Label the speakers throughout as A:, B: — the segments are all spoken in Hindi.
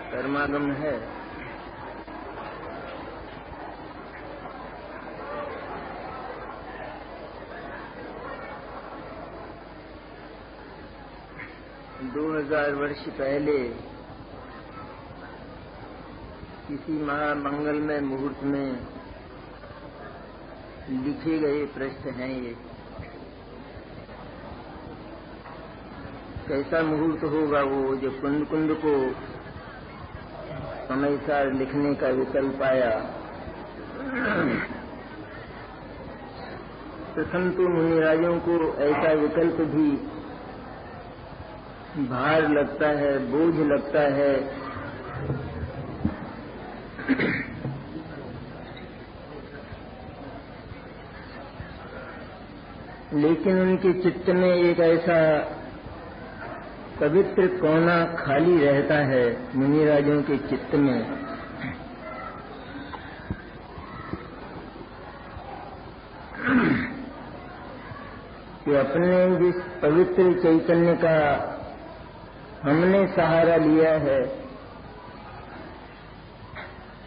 A: कर्मागम है। दो 2000 वर्ष पहले किसी महामंगलमय मुहूर्त में लिखे गए प्रश्न हैं ये। कैसा मुहूर्त होगा वो जो कुंद कुंद को समयसार लिखने का विकल्प आया। तो संतों मुनिराजों को ऐसा विकल्प भी भार लगता है, बोझ लगता है। लेकिन उनके चित्त में एक ऐसा पवित्र कोना खाली रहता है मुनिराजों के चित्त में, कि अपने जिस पवित्र चैतन्य का हमने सहारा लिया है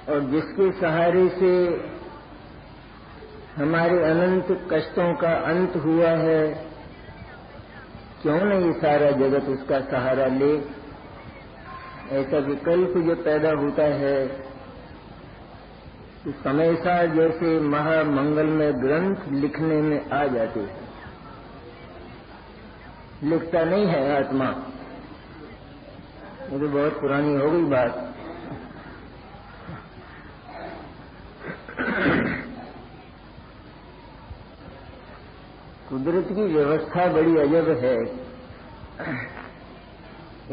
A: और जिसके सहारे से हमारे अनंत कष्टों का अंत हुआ है, क्यों न ये सारा जगत उसका सहारा ले। ऐसा विकल्प जो पैदा होता है तो समयसार जैसे महामंगलमय ग्रंथ लिखने में आ जाते हैं। लिखता नहीं है आत्मा, ये तो बहुत पुरानी हो गई बात। कुदरत की व्यवस्था बड़ी अजब है।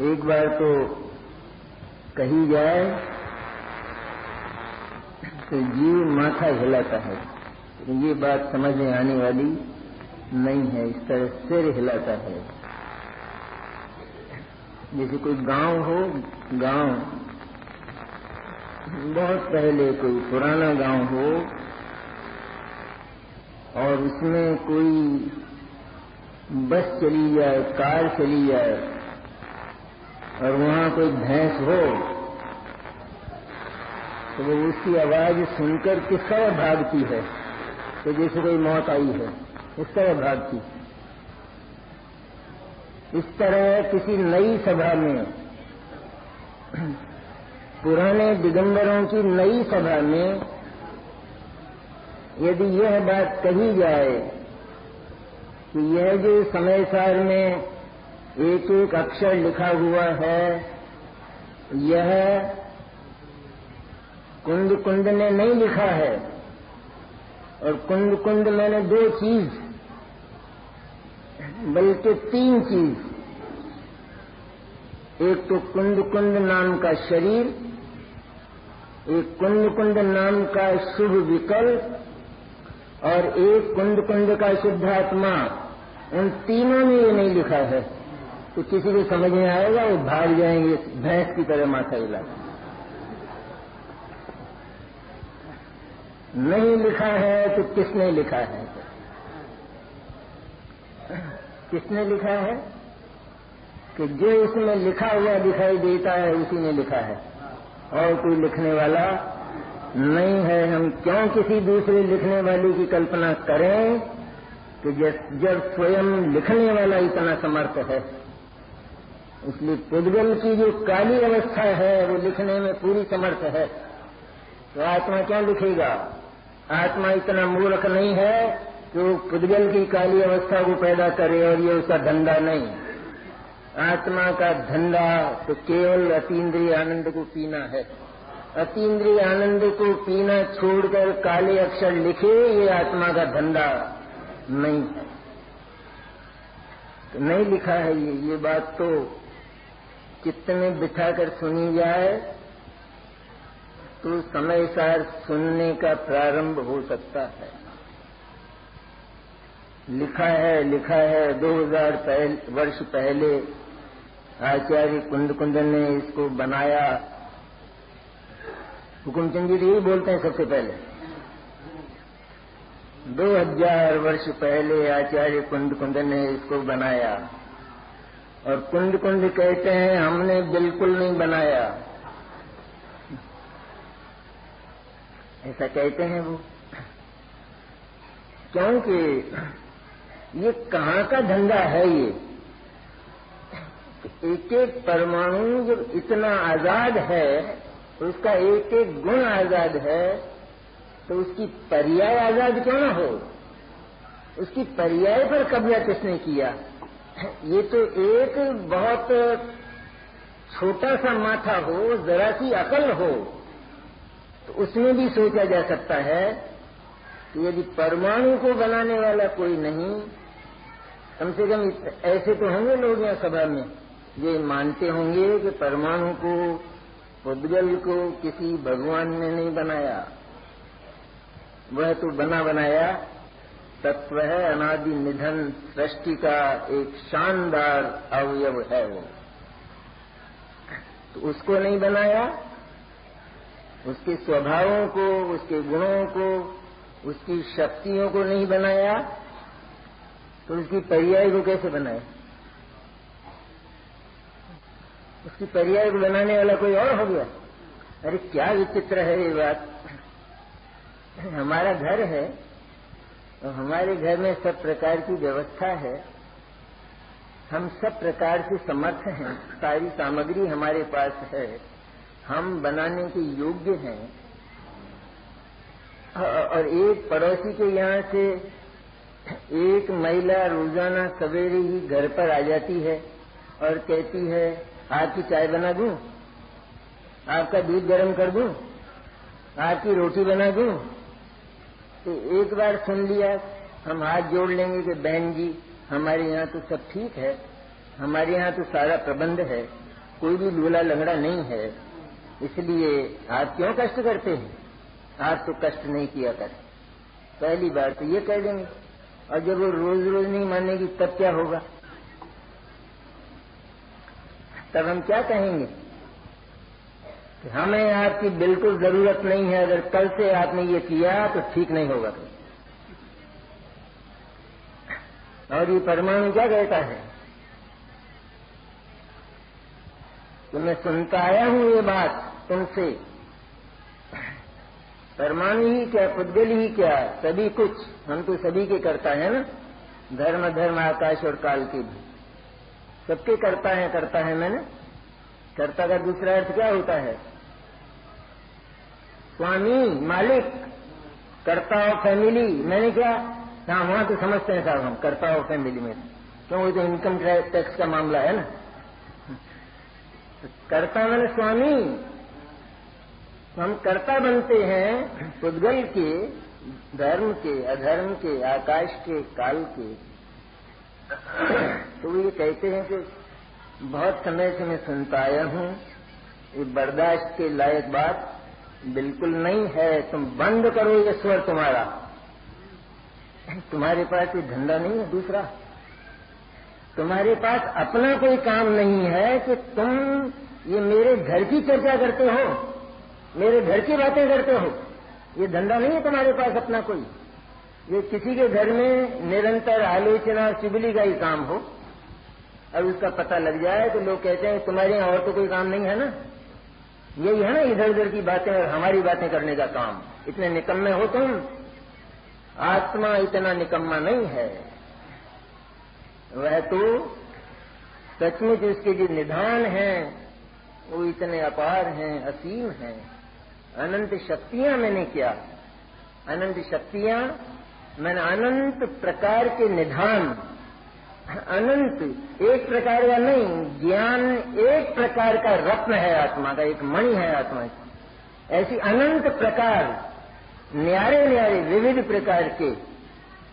A: एक बार तो कही जाए तो जीव माथा हिलाता है, ये बात समझ में आने वाली नहीं है। इस तरह सिर हिलाता है जैसे कोई गांव हो, गांव बहुत पहले कोई पुराना गांव हो और उसमें कोई बस चली जाए, कार चली जाए और वहां कोई भैंस हो तो वो उसकी आवाज सुनकर किस तरह भागती है, तो जैसे कोई मौत आई है, इस तरह भागती। इस तरह किसी नई सभा में, पुराने दिगंबरों की नई सभा में यदि यह बात कही जाए कि यह जो समयसार में एक एक अक्षर लिखा हुआ है, यह कुंद कुंद ने नहीं लिखा है, और कुंद कुंद मैंने दो चीज बल्कि तीन चीज, एक तो कुंद कुंद नाम का शरीर, एक कुंद कुंद नाम का शुभ विकल्प और एक कुंद कुंद का शुद्धात्मा, उन तीनों ने ये नहीं लिखा है। तो किसी को समझ में आएगा, वो भाग जाएंगे भैंस की तरह माथा हिला। नहीं लिखा है तो किसने लिखा है? किसने लिखा है? कि जो इसमें लिखा हुआ दिखाई देता है उसी ने लिखा है, और कोई लिखने वाला नहीं है। हम क्यों किसी दूसरे लिखने वाले की कल्पना करें कि जब स्वयं लिखने वाला इतना समर्थ है। इसलिए पुद्गल की जो काली अवस्था है वो लिखने में पूरी समर्थ है, तो आत्मा क्या लिखेगा? आत्मा इतना मूर्ख नहीं है कि वो पुद्गल की काली अवस्था को पैदा करे, और ये उसका धंधा नहीं। आत्मा का धंधा तो केवल अतीन्द्रिय आनंद को पीना है। अतीन्द्रिय आनंद को पीना छोड़कर काले अक्षर लिखे, ये आत्मा का धंधा नहीं है। तो नहीं लिखा है ये बात तो चित्त में बिठाकर सुनी जाए तो समयसार सुनने का प्रारंभ हो सकता है। लिखा है 2000 वर्ष पहले आचार्य कुंद कुंद ने इसको बनाया। हुकुमचंद जी यही बोलते हैं सबसे पहले। 2000 वर्ष पहले आचार्य कुंद कुंद ने इसको बनाया और कुंड कुंड कहते हैं हमने बिल्कुल नहीं बनाया, ऐसा कहते हैं वो। क्योंकि ये कहाँ का धंधा है ये? एक एक परमाणु जब इतना आजाद है, उसका एक एक गुण आजाद है, तो उसकी पर्याय आजाद क्यों ना हो? उसकी पर्याय पर कब्जा किसने किया? ये तो एक बहुत छोटा सा माथा हो, जरा सी अकल हो, तो उसमें भी सोचा जा सकता है कि यदि परमाणु को बनाने वाला कोई नहीं, कम से कम ऐसे तो होंगे लोग यहाँ सभा में ये मानते होंगे कि परमाणु को, पुद्गल को किसी भगवान ने नहीं बनाया, वह तो बना बनाया तत्व है, अनादि निधन सृष्टि का एक शानदार अवयव है वो। तो उसको नहीं बनाया, उसके स्वभावों को, उसके गुणों को, उसकी शक्तियों को नहीं बनाया, तो उसकी पर्याय को कैसे बनाए? उसकी पर्याय को बनाने वाला कोई और हो गया। अरे क्या विचित्र है ये बात। हमारा घर है और हमारे घर में सब प्रकार की व्यवस्था है, हम सब प्रकार से समर्थ हैं, सारी सामग्री हमारे पास है, हम बनाने के योग्य हैं। और एक पड़ोसी के यहाँ से एक महिला रोजाना सवेरे ही घर पर आ जाती है और कहती है आपकी चाय बना दूं, आपका दूध गर्म कर दूं, आपकी रोटी बना दूं। तो एक बार सुन लिया, हम हाथ जोड़ लेंगे कि बहन जी हमारे यहाँ तो सब ठीक है, हमारे यहाँ तो सारा प्रबंध है, कोई भी लूला लंगड़ा नहीं है, इसलिए आप क्यों कष्ट करते हैं, आप तो कष्ट नहीं किया कर। पहली बार तो ये कह देंगे, और जब वो रोज रोज नहीं मानेगी तब क्या होगा? तब हम क्या कहेंगे कि हमें आपकी बिल्कुल जरूरत नहीं है, अगर कल से आपने ये किया तो ठीक नहीं होगा। और ये परमाणु क्या कहता है कि मैं सुनता आया हूं ये बात तुमसे, परमाणु ही क्या, पुद्गल ही क्या, सभी कुछ हम तो सभी के करता है ना, धर्म धर्म आकाश और काल के भी सबके करता है मैंने। कर्ता का दूसरा अर्थ क्या होता है? स्वामी, मालिक, कर्ता और फैमिली। मैंने क्या, हाँ वहां तो समझते हैं साहब हम कर्ता और फैमिली में, क्यों वो तो इनकम टैक्स का मामला है ना। तो कर्ता मैंने स्वामी, हम कर्ता बनते हैं पुद्गल के, धर्म के, अधर्म के, आकाश के, काल के। तो वो ये कहते हैं कि बहुत समय से मैं सुनता आया हूं, ये बर्दाश्त के लायक बात बिल्कुल नहीं है, तुम बंद करो ये स्वर तुम्हारा। तुम्हारे पास ये धंधा नहीं है दूसरा, तुम्हारे पास अपना कोई काम नहीं है कि तुम ये मेरे घर की चर्चा करते हो, मेरे घर की बातें करते हो, ये धंधा नहीं है तुम्हारे पास अपना कोई। ये किसी के घर में निरंतर आलोचना और चुगली का ही काम हो और उसका पता लग जाए तो लोग कहते हैं तुम्हारे यहाँ और तो कोई काम नहीं है ना, यही है ना इधर उधर की बातें और हमारी बातें करने का काम। इतने निकम्मे हो तुम, आत्मा इतना निकम्मा नहीं है, वह तो सचमुच उसके जो निधान हैं वो इतने अपार हैं, असीम हैं, अनंत शक्तियां। मैंने क्या अनंत शक्तियां, मैंने अनंत प्रकार के निधान, अनंत एक प्रकार का नहीं, ज्ञान एक प्रकार का रत्न है आत्मा का, एक मणि है आत्मा की। ऐसी अनंत प्रकार, न्यारे न्यारे विविध प्रकार के,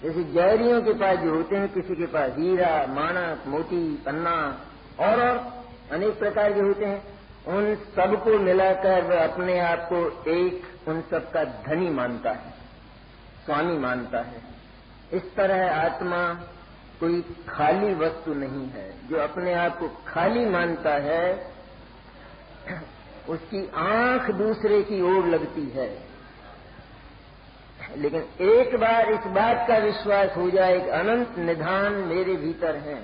A: जैसे जौहरियों के पास जो होते हैं, किसी के पास हीरा, माणक, मोती, पन्ना और अनेक प्रकार के होते हैं, उन सबको मिलाकर वह अपने आप को एक उन सब का धनी मानता है, स्वामी मानता है। इस तरह आत्मा कोई खाली वस्तु नहीं है। जो अपने आप को खाली मानता है उसकी आंख दूसरे की ओर लगती है। लेकिन एक बार इस बात का विश्वास हो जाए कि अनंत निधान मेरे भीतर है,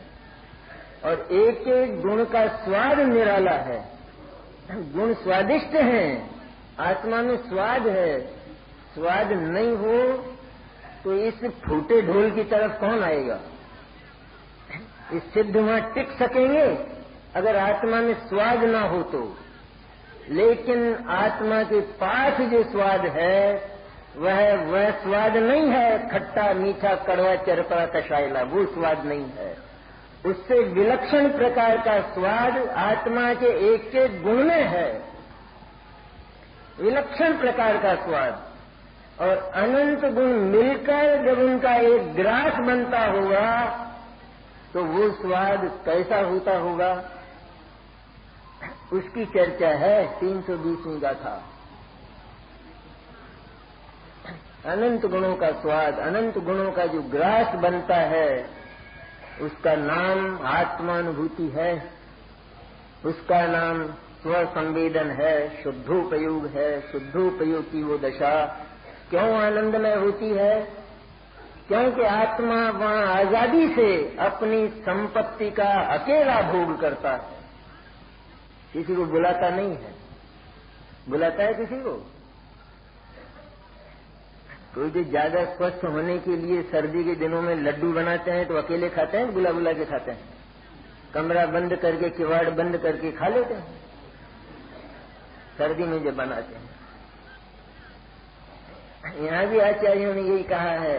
A: और एक एक गुण का स्वाद निराला है। गुण स्वादिष्ट हैं, आत्मा में स्वाद है। स्वाद नहीं हो तो इस फूटे ढोल की तरफ कौन आएगा? इस सिद्ध वहां टिक सकेंगे अगर आत्मा में स्वाद ना हो तो। लेकिन आत्मा के पास जो स्वाद है वह स्वाद नहीं है खट्टा मीठा कड़वा चरपरा कषायला, वो स्वाद नहीं है। उससे विलक्षण प्रकार का स्वाद आत्मा के एक एक गुण में है, विलक्षण प्रकार का स्वाद। और अनंत गुण मिलकर जब उनका एक ग्रास बनता होगा तो वो स्वाद कैसा होता होगा, उसकी चर्चा है 320वीं गाथा। अनंत गुणों का स्वाद, अनंत गुणों का जो ग्रास बनता है उसका नाम आत्मानुभूति है, उसका नाम स्वसंवेदन है, शुद्धोपयोग है। शुद्धोपयोग की वो दशा क्यों आनंदमय होती है? क्योंकि आत्मा वहां आजादी से अपनी संपत्ति का अकेला भोग करता है, किसी को बुलाता नहीं है। बुलाता है किसी को? कोई भी ज्यादा स्वस्थ होने के लिए सर्दी के दिनों में लड्डू बनाते हैं तो अकेले खाते हैं, बुला बुला के खाते हैं? कमरा बंद करके किवाड़ बंद करके खा लेते हैं सर्दी में जब बनाते हैं। यहाँ भी आचार्यों ने यही कहा है,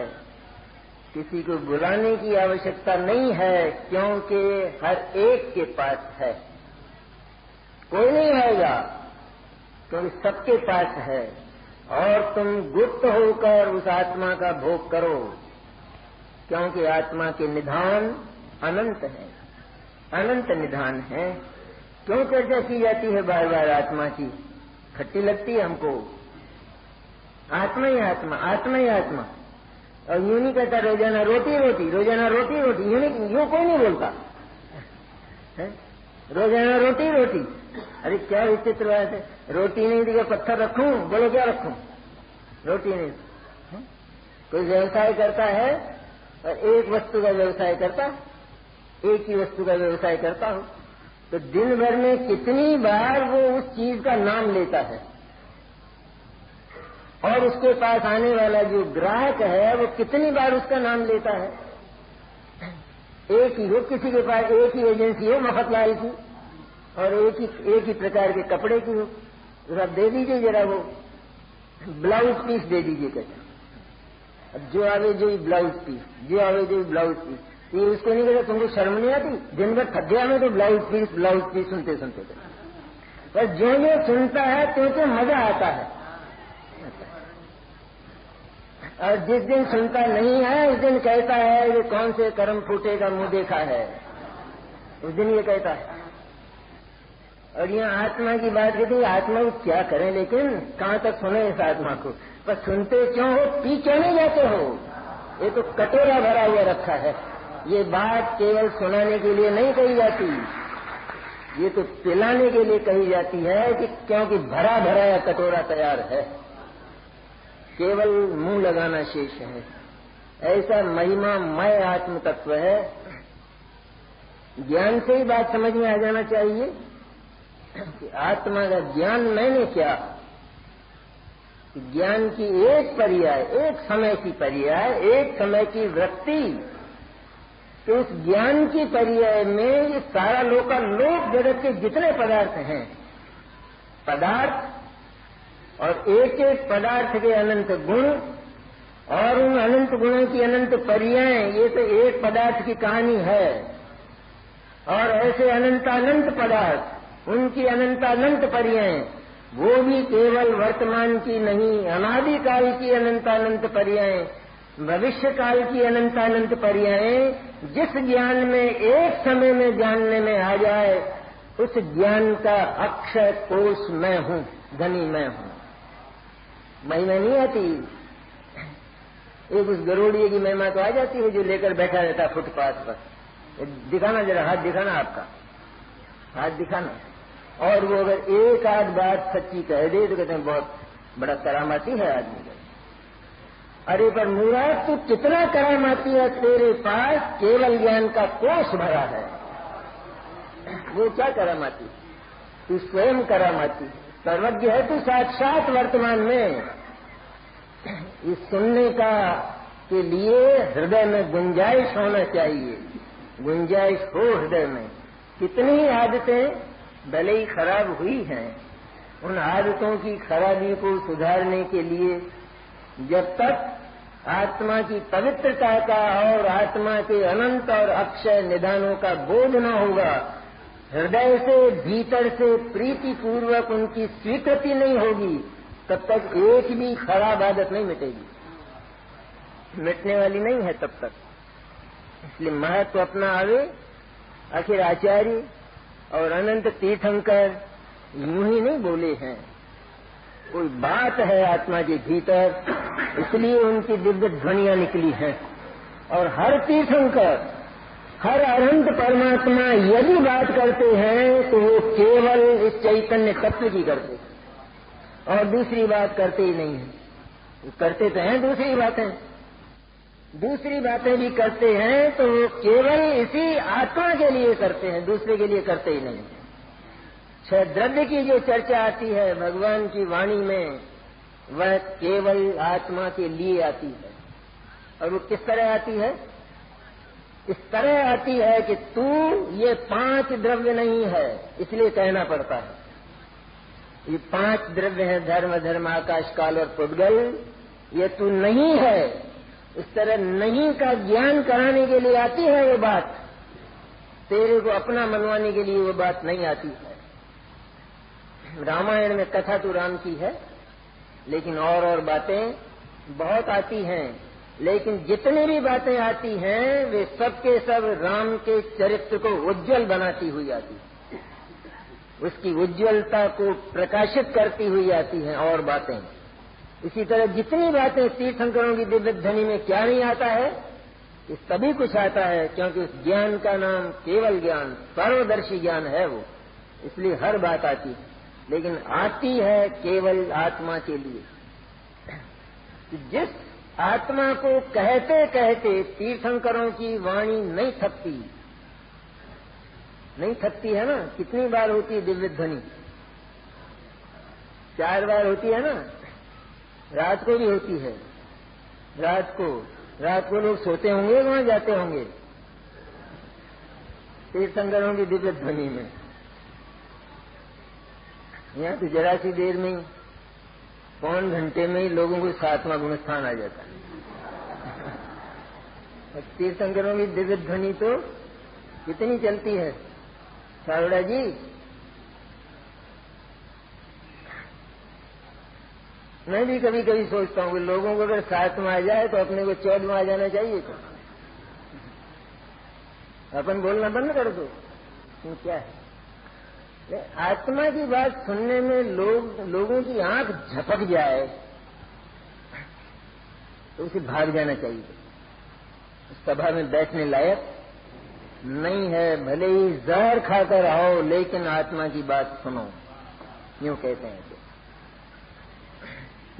A: किसी को बुलाने की आवश्यकता नहीं है क्योंकि हर एक के पास है। कोई नहीं आएगा क्योंकि सबके पास है। और तुम गुप्त होकर उस आत्मा का भोग करो क्योंकि आत्मा के निधान अनंत है, अनंत निधान है। क्यों चर्चा की जाती है बार बार आत्मा की? खट्टी लगती है हमको। आत्मा ही आत्मा, आत्मा ही आत्मा। और यूं नहीं कहता रोजाना रोटी रोटी, रोजाना रोटी रोटी, यूं कोई नहीं बोलता है? रोजाना रोटी रोटी, अरे क्या विचित्र बात है। रोटी नहीं दी पत्थर रखूं, बोलो क्या रखूं? रोटी नहीं है? कोई व्यवसाय करता है और एक वस्तु का व्यवसाय करता, एक ही वस्तु का व्यवसाय करता हो तो दिन भर में कितनी बार वो उस चीज का नाम लेता है। और उसके पास आने वाला जो ग्राहक है वो कितनी बार उसका नाम लेता है। एक ही हो, किसी के पास एक ही एजेंसी हो मफतलाल की, और एक ही प्रकार के कपड़े की हो, तो आप दे दीजिए जरा वो ब्लाउज पीस दे दीजिए कहते। अब जो आवे जो ब्लाउज पीस, जो आवे जो ब्लाउज पीस, ये उसको नहीं कहते तुमको शर्म नहीं आती? दिन भर थक गया में तो ब्लाउज पीस सुनते सुनते पर जो सुनता है तो मजा आता है। और जिस दिन सुनता नहीं है उस दिन कहता है ये कौन से कर्म फूटे का मुंह देखा है, उस दिन ये कहता है। और यहाँ आत्मा की बात कहती है, आत्मा को क्या करें, लेकिन कहाँ तक सुने इस आत्मा को? पर सुनते क्यों हो, पी क्यों नहीं जाते हो? ये तो कटोरा भरा हुआ रखा है। ये बात केवल सुनाने के लिए नहीं कही जाती, ये तो पिलाने के लिए कही जाती है कि क्योंकि भरा भरा कटोरा तैयार है, केवल मुंह लगाना शेष है। ऐसा महिमामय आत्म तत्व है। ज्ञान से ही बात समझ में आ जाना चाहिए कि आत्मा का ज्ञान मैंने क्या। ज्ञान की एक पर्याय, एक समय की पर्याय, एक समय की वृत्ति, तो उस ज्ञान की पर्याय में ये सारा लोक जगत के जितने पदार्थ हैं, पदार्थ और एक एक पदार्थ के अनंत गुण और उन अनंत गुणों की अनंत पर्याय, ये तो एक पदार्थ की कहानी है। और ऐसे अनंत पदार्थ, उनकी अनंत पर्याय, वो भी केवल वर्तमान की नहीं, अनादि काल की अनंत पर्याय, भविष्य काल की अनंत पर्याय, जिस ज्ञान में एक समय में जानने में आ जाए उस ज्ञान का अक्षय कोश मैं हूं, धनी मैं हूं। महिमा नहीं आती। एक उस गरोड़िए की महिमा तो आ जाती है जो लेकर बैठा रहता है फुटपाथ पर। दिखाना जरा, हाथ दिखाना, आपका हाथ दिखाना। और वो अगर एक आध बात सच्ची कह दे तो कहते हैं बहुत बड़ा करामाती है आदमी। अरे पर मुराद तू कितना करामाती है, तेरे पास केवल ज्ञान का कोश भरा है, वो क्या करामाती, तू स्वयं करामाती, सर्वज्ञ है तू साक्षात वर्तमान में। इस सुनने का के लिए हृदय में गुंजाइश होना चाहिए, गुंजाइश हो हृदय में। कितनी ही आदतें भले ही खराब हुई हैं, उन आदतों की खराबी को सुधारने के लिए जब तक आत्मा की पवित्रता का और आत्मा के अनंत और अक्षय निधानों का बोध न होगा, हृदय से भीतर से प्रीति पूर्वक उनकी स्वीकृति नहीं होगी, तब तक एक भी खराब आदत नहीं मिटेगी, मिटने वाली नहीं है तब तक। इसलिए महत्व अपना आवे। आखिर आचार्य और अनंत तीर्थंकर यूं ही नहीं बोले हैं, कोई बात है आत्मा के भीतर, इसलिए उनकी दिव्य ध्वनियां निकली हैं। और हर तीर्थंकर, हर अनंत परमात्मा यदि बात करते हैं तो वो केवल इस चैतन्य तत्व की करते हैं और दूसरी बात करते ही नहीं है। करते तो हैं दूसरी बातें, दूसरी बातें भी करते हैं तो वो केवल इसी आत्मा के लिए करते हैं, दूसरे के लिए करते ही नहीं। छह द्रव्य की जो चर्चा आती है भगवान की वाणी में, वह केवल आत्मा के लिए आती है। और वो किस तरह आती है? इस तरह आती है कि तू ये 5 द्रव्य नहीं है, इसलिए कहना पड़ता है। ये 5 द्रव्य है, धर्म, धर्म, आकाश, काल और पुद्गल, ये तू नहीं है। इस तरह नहीं का ज्ञान कराने के लिए आती है वो बात, तेरे को अपना मनवाने के लिए वो बात नहीं आती है। रामायण में कथा तो राम की है, लेकिन और बातें बहुत आती हैं। लेकिन जितनी भी बातें आती हैं वे सबके सब राम के चरित्र को उज्जवल बनाती हुई आती है, उसकी उज्जवलता को प्रकाशित करती हुई आती हैं और बातें। इसी तरह जितनी बातें तीर्थंकरों की दिव्य ध्वनि में क्या नहीं आता है, ये सभी कुछ आता है, क्योंकि उस ज्ञान का नाम केवल ज्ञान, सर्वदर्शी ज्ञान है वो, इसलिए हर बात आती है। लेकिन आती है केवल आत्मा के लिए। जिस आत्मा को कहते कहते तीर्थंकरों की वाणी नहीं थकती, नहीं थकती है ना। कितनी बार होती है दिव्य ध्वनि? 4 बार होती है ना। रात को भी होती है, रात को लोग सोते होंगे, वहां जाते होंगे तीर्थंकरों की दिव्य ध्वनि में। यहाँ तो जरा सी देर में, पौन घंटे में ही लोगों को 7वां गुणस्थान आ जाता है। और तीर्थंकरों की दिव्य ध्वनि तो कितनी चलती है। सावड़ा जी, मैं भी कभी कभी सोचता हूँ कि लोगों को अगर 7वां आ जाए तो अपने को 14वां आ जाना चाहिए। तो अपन बोलना बंद कर दो, क्या है? आत्मा की बात सुनने में लोगों की आंख झपक जाए तो उसे भाग जाना चाहिए। सभा में बैठने लायक नहीं है, भले ही जहर खाकर आओ लेकिन आत्मा की बात सुनो, यूं कहते हैं।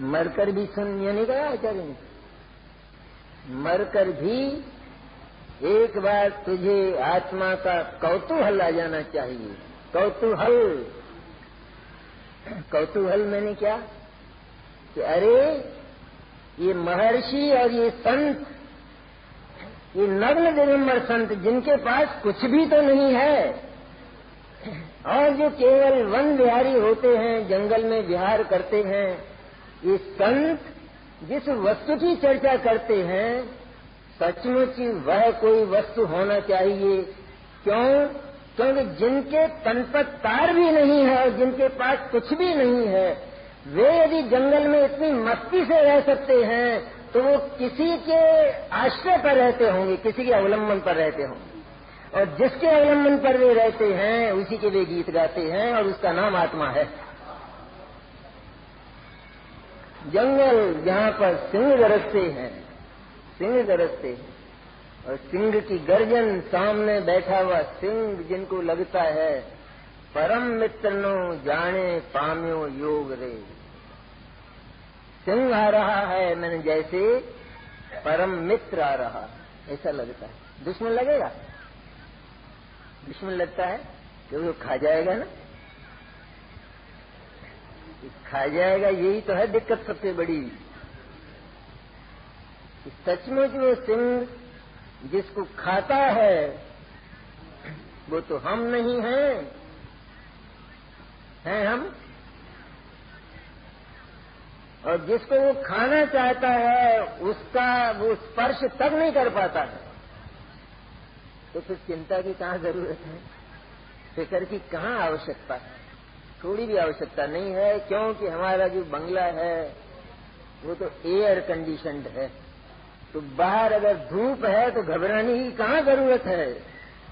A: मरकर भी सुन, ये नहीं कहा आचार्य ने? मरकर भी एक बार तुझे आत्मा का कौतूहल आ जाना चाहिए। कौतूहल मैंने क्या कि अरे ये महर्षि और ये संत, ये नग्न दिगंबर संत, जिनके पास कुछ भी तो नहीं है और जो केवल वन विहारी होते हैं, जंगल में विहार करते हैं, ये संत जिस वस्तु की चर्चा करते हैं सचमुच वह कोई वस्तु होना चाहिए। क्यों? क्योंकि जिनके तन पर तार भी नहीं है और जिनके पास कुछ भी नहीं है, वे यदि जंगल में इतनी मस्ती से रह सकते हैं तो वो किसी के आश्रय पर रहते होंगे, किसी के अवलंबन पर रहते होंगे। और जिसके अवलंबन पर वे रहते हैं उसी के वे गीत गाते हैं और उसका नाम आत्मा है। जंगल जहाँ पर सिंह गरजते हैं, और सिंह की गर्जन, सामने बैठा हुआ सिंह जिनको लगता है परम मित्र नो जाने पाम्यो योग रे। सिंह आ रहा है मैंने जैसे परम मित्र आ रहा, ऐसा लगता है। दुश्मन लगेगा? दुश्मन लगता है क्योंकि वो खा जाएगा ना, खा जाएगा। यही तो है दिक्कत सबसे बड़ी। सचमुच वो सिंह जिसको खाता है वो तो हम नहीं हैं, हैं हम। और जिसको वो खाना चाहता है उसका वो स्पर्श तक नहीं कर पाता है, तो फिर चिंता की कहाँ जरूरत है, फिक्र की कहाँ आवश्यकता है? थोड़ी भी आवश्यकता नहीं है, क्योंकि हमारा जो बंगला है वो तो एयर कंडीशन्ड है। तो बाहर अगर धूप है तो घबराने की कहाँ जरूरत है?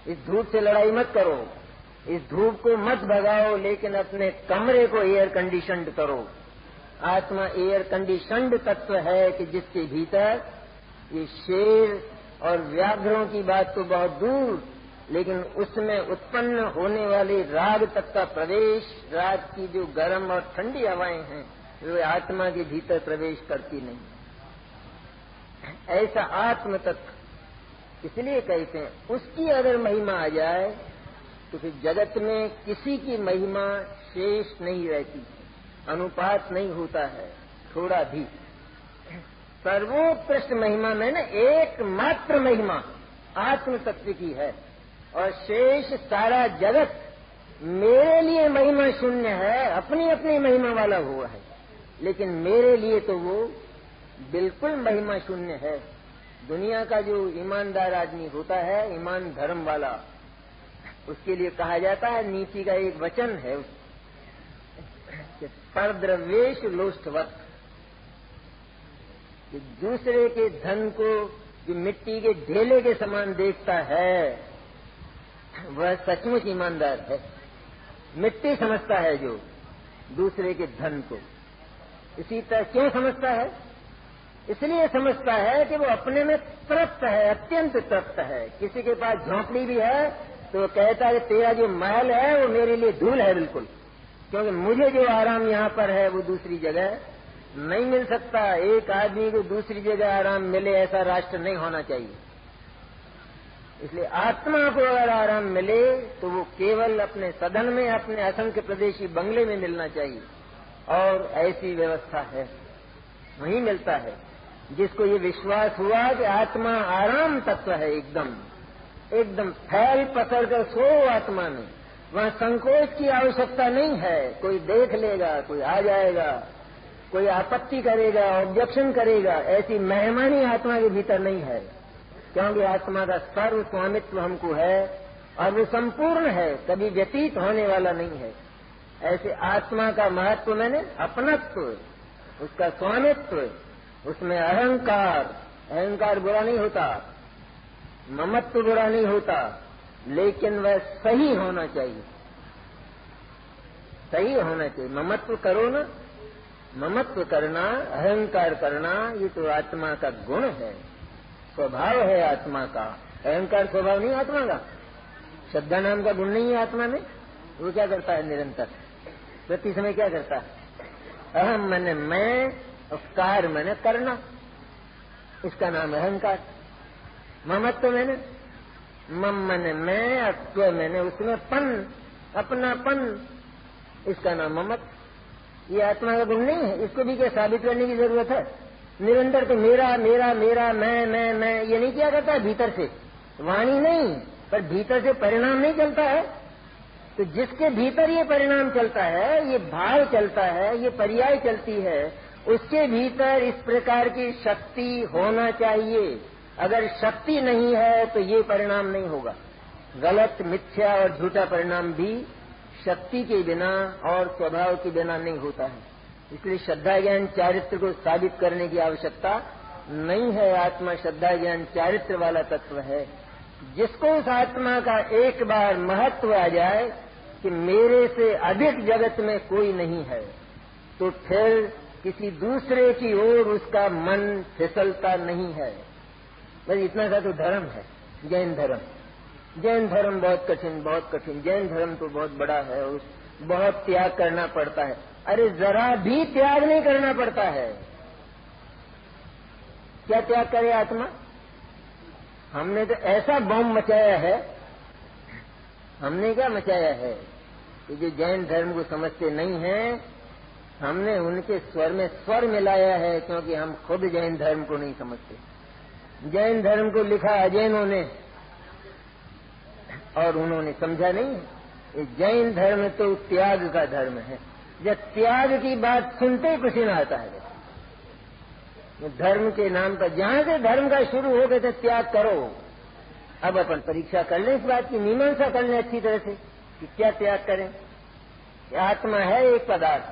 A: इस धूप से लड़ाई मत करो, इस धूप को मत भगाओ, लेकिन अपने कमरे को एयर कंडीशन्ड करो। आत्मा एयर कंडीशन्ड तत्व है कि जिसके भीतर ये शेर और व्याघ्रों की बात तो बहुत दूर, लेकिन उसमें उत्पन्न होने वाले राग तक का प्रवेश, राग की जो गर्म और ठंडी हवाएं हैं वे आत्मा के भीतर प्रवेश करती नहीं। ऐसा आत्म तत्व इसलिए कहते हैं, उसकी अगर महिमा आ जाए तो फिर जगत में किसी की महिमा शेष नहीं रहती, अनुपात नहीं होता है थोड़ा भी। सर्वोत्कृष्ट महिमा में न एकमात्र महिमा आत्म तत्व की है, और शेष सारा जगत मेरे लिए महिमा शून्य है, अपनी अपनी महिमा वाला हुआ है, लेकिन मेरे लिए तो वो बिल्कुल महिमा शून्य है। दुनिया का जो ईमानदार आदमी होता है, ईमान धर्म वाला, उसके लिए कहा जाता है, नीति का एक वचन है परद्रव्येश लोष्टवत, कि दूसरे के धन को जो मिट्टी के ढेले के समान देखता है वह सचमुच ईमानदार है। मिट्टी समझता है जो दूसरे के धन को, इसी तरह क्यों समझता है? इसलिए समझता है कि वो अपने में तृप्त है, अत्यंत तृप्त है। किसी के पास झोंपड़ी भी है तो वो कहता है तेरा जो महल है वो मेरे लिए धूल है बिल्कुल, क्योंकि मुझे जो आराम यहाँ पर है वो दूसरी जगह नहीं मिल सकता। एक आदमी को दूसरी जगह आराम मिले ऐसा राष्ट्र नहीं होना चाहिए। इसलिए आत्मा को अगर आराम मिले तो वो केवल अपने सदन में, अपने असंख्य प्रदेशी बंगले में मिलना चाहिए, और ऐसी व्यवस्था है, वहीं मिलता है। जिसको ये विश्वास हुआ कि आत्मा आराम तत्व है, एकदम एकदम फैल पसर कर सो आत्मा में, वहाँ संकोच की आवश्यकता नहीं है। कोई देख लेगा, कोई आ जाएगा, कोई आपत्ति करेगा, ऑब्जेक्शन करेगा, ऐसी मेहमानी आत्मा के भीतर नहीं है, क्योंकि आत्मा का सर्व स्वामित्व हमको है और वो संपूर्ण है, कभी व्यतीत होने वाला नहीं है। ऐसे आत्मा का महत्व मैंने अपनत्व, उसका स्वामित्व, उसमें अहंकार, अहंकार बुरा नहीं होता, ममत्व बुरा नहीं होता, लेकिन वह सही होना चाहिए, सही होना चाहिए। ममत्व करो ना, ममत्व करना, अहंकार करना, ये तो आत्मा का गुण है, स्वभाव है आत्मा का। अहंकार स्वभाव नहीं आत्मा का, श्रद्धा नाम का गुण नहीं है आत्मा में। वो क्या करता है निरंतर, प्रति समय क्या करता है? अहम मैंने मैं, और कार मैंने करना, इसका नाम अहंकार। ममत्व मैंने, मम मैंने मैं, और त्व मैंने उसमें पन, अपनापन, इसका नाम ममत्व। ये आत्मा का गुण नहीं है, इसको भी क्या साबित करने की जरूरत है? निरंतर तो मेरा मेरा मेरा, मैं ये नहीं किया करता है भीतर से, वाणी नहीं, पर भीतर से परिणाम नहीं चलता है। तो जिसके भीतर ये परिणाम चलता है, ये भाव चलता है, ये पर्याय चलती है, उसके भीतर इस प्रकार की शक्ति होना चाहिए। अगर शक्ति नहीं है तो ये परिणाम नहीं होगा। गलत, मिथ्या और झूठा परिणाम भी शक्ति के बिना और स्वभाव के बिना नहीं होता है। इसलिए श्रद्धा ज्ञान चारित्र को साबित करने की आवश्यकता नहीं है। आत्मा श्रद्धा ज्ञान चारित्र वाला तत्व है। जिसको उस आत्मा का एक बार महत्व आ जाए कि मेरे से अधिक जगत में कोई नहीं है, तो फिर किसी दूसरे की ओर उसका मन फिसलता नहीं है। बस इतना सा तो धर्म है, जैन धर्म। जैन धर्म बहुत कठिन, बहुत कठिन। जैन धर्म तो बहुत बड़ा है, बहुत त्याग करना पड़ता है। अरे जरा भी त्याग नहीं करना पड़ता है। क्या त्याग करे आत्मा? हमने तो ऐसा बम मचाया है हमने क्या मचाया है कि जो जैन धर्म को समझते नहीं हैं, हमने उनके स्वर में स्वर मिलाया है, क्योंकि हम खुद जैन धर्म को नहीं समझते। जैन धर्म को लिखा अजैनों ने और उन्होंने समझा नहीं। ये जैन धर्म तो त्याग का धर्म है। जब त्याग की बात सुनते कुछ न आता है। धर्म के नाम पर जहां से धर्म का शुरू हो गए तो त्याग करो। अब अपन परीक्षा कर लें, इस बात की मीमांसा कर लें अच्छी तरह से कि क्या त्याग करें। आत्मा है एक पदार्थ,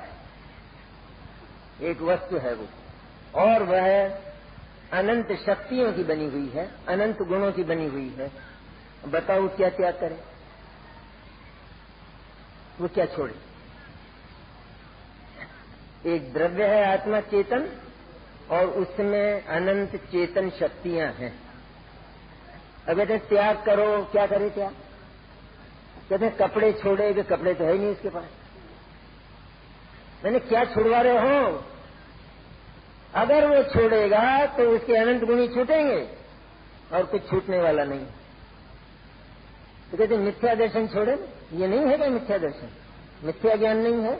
A: एक वस्तु है वो, और वह अनंत शक्तियों की बनी हुई है, अनंत गुणों की बनी हुई है। बताओ क्या त्याग करें, वो क्या छोड़े। एक द्रव्य है आत्मा चेतन, और उसमें अनंत चेतन शक्तियां हैं। अब कहते त्याग करो, क्या करे त्याग? कहते कपड़े छोड़े, कि कपड़े तो है ही नहीं उसके पास। मैंने क्या छुड़वा रहे हो? अगर वो छोड़ेगा तो उसके अनंत गुणी छूटेंगे और कुछ छूटने वाला नहीं। तो कहते मिथ्या दर्शन छोड़े, ये नहीं है क्या मिथ्या दर्शन? मिथ्या ज्ञान नहीं है,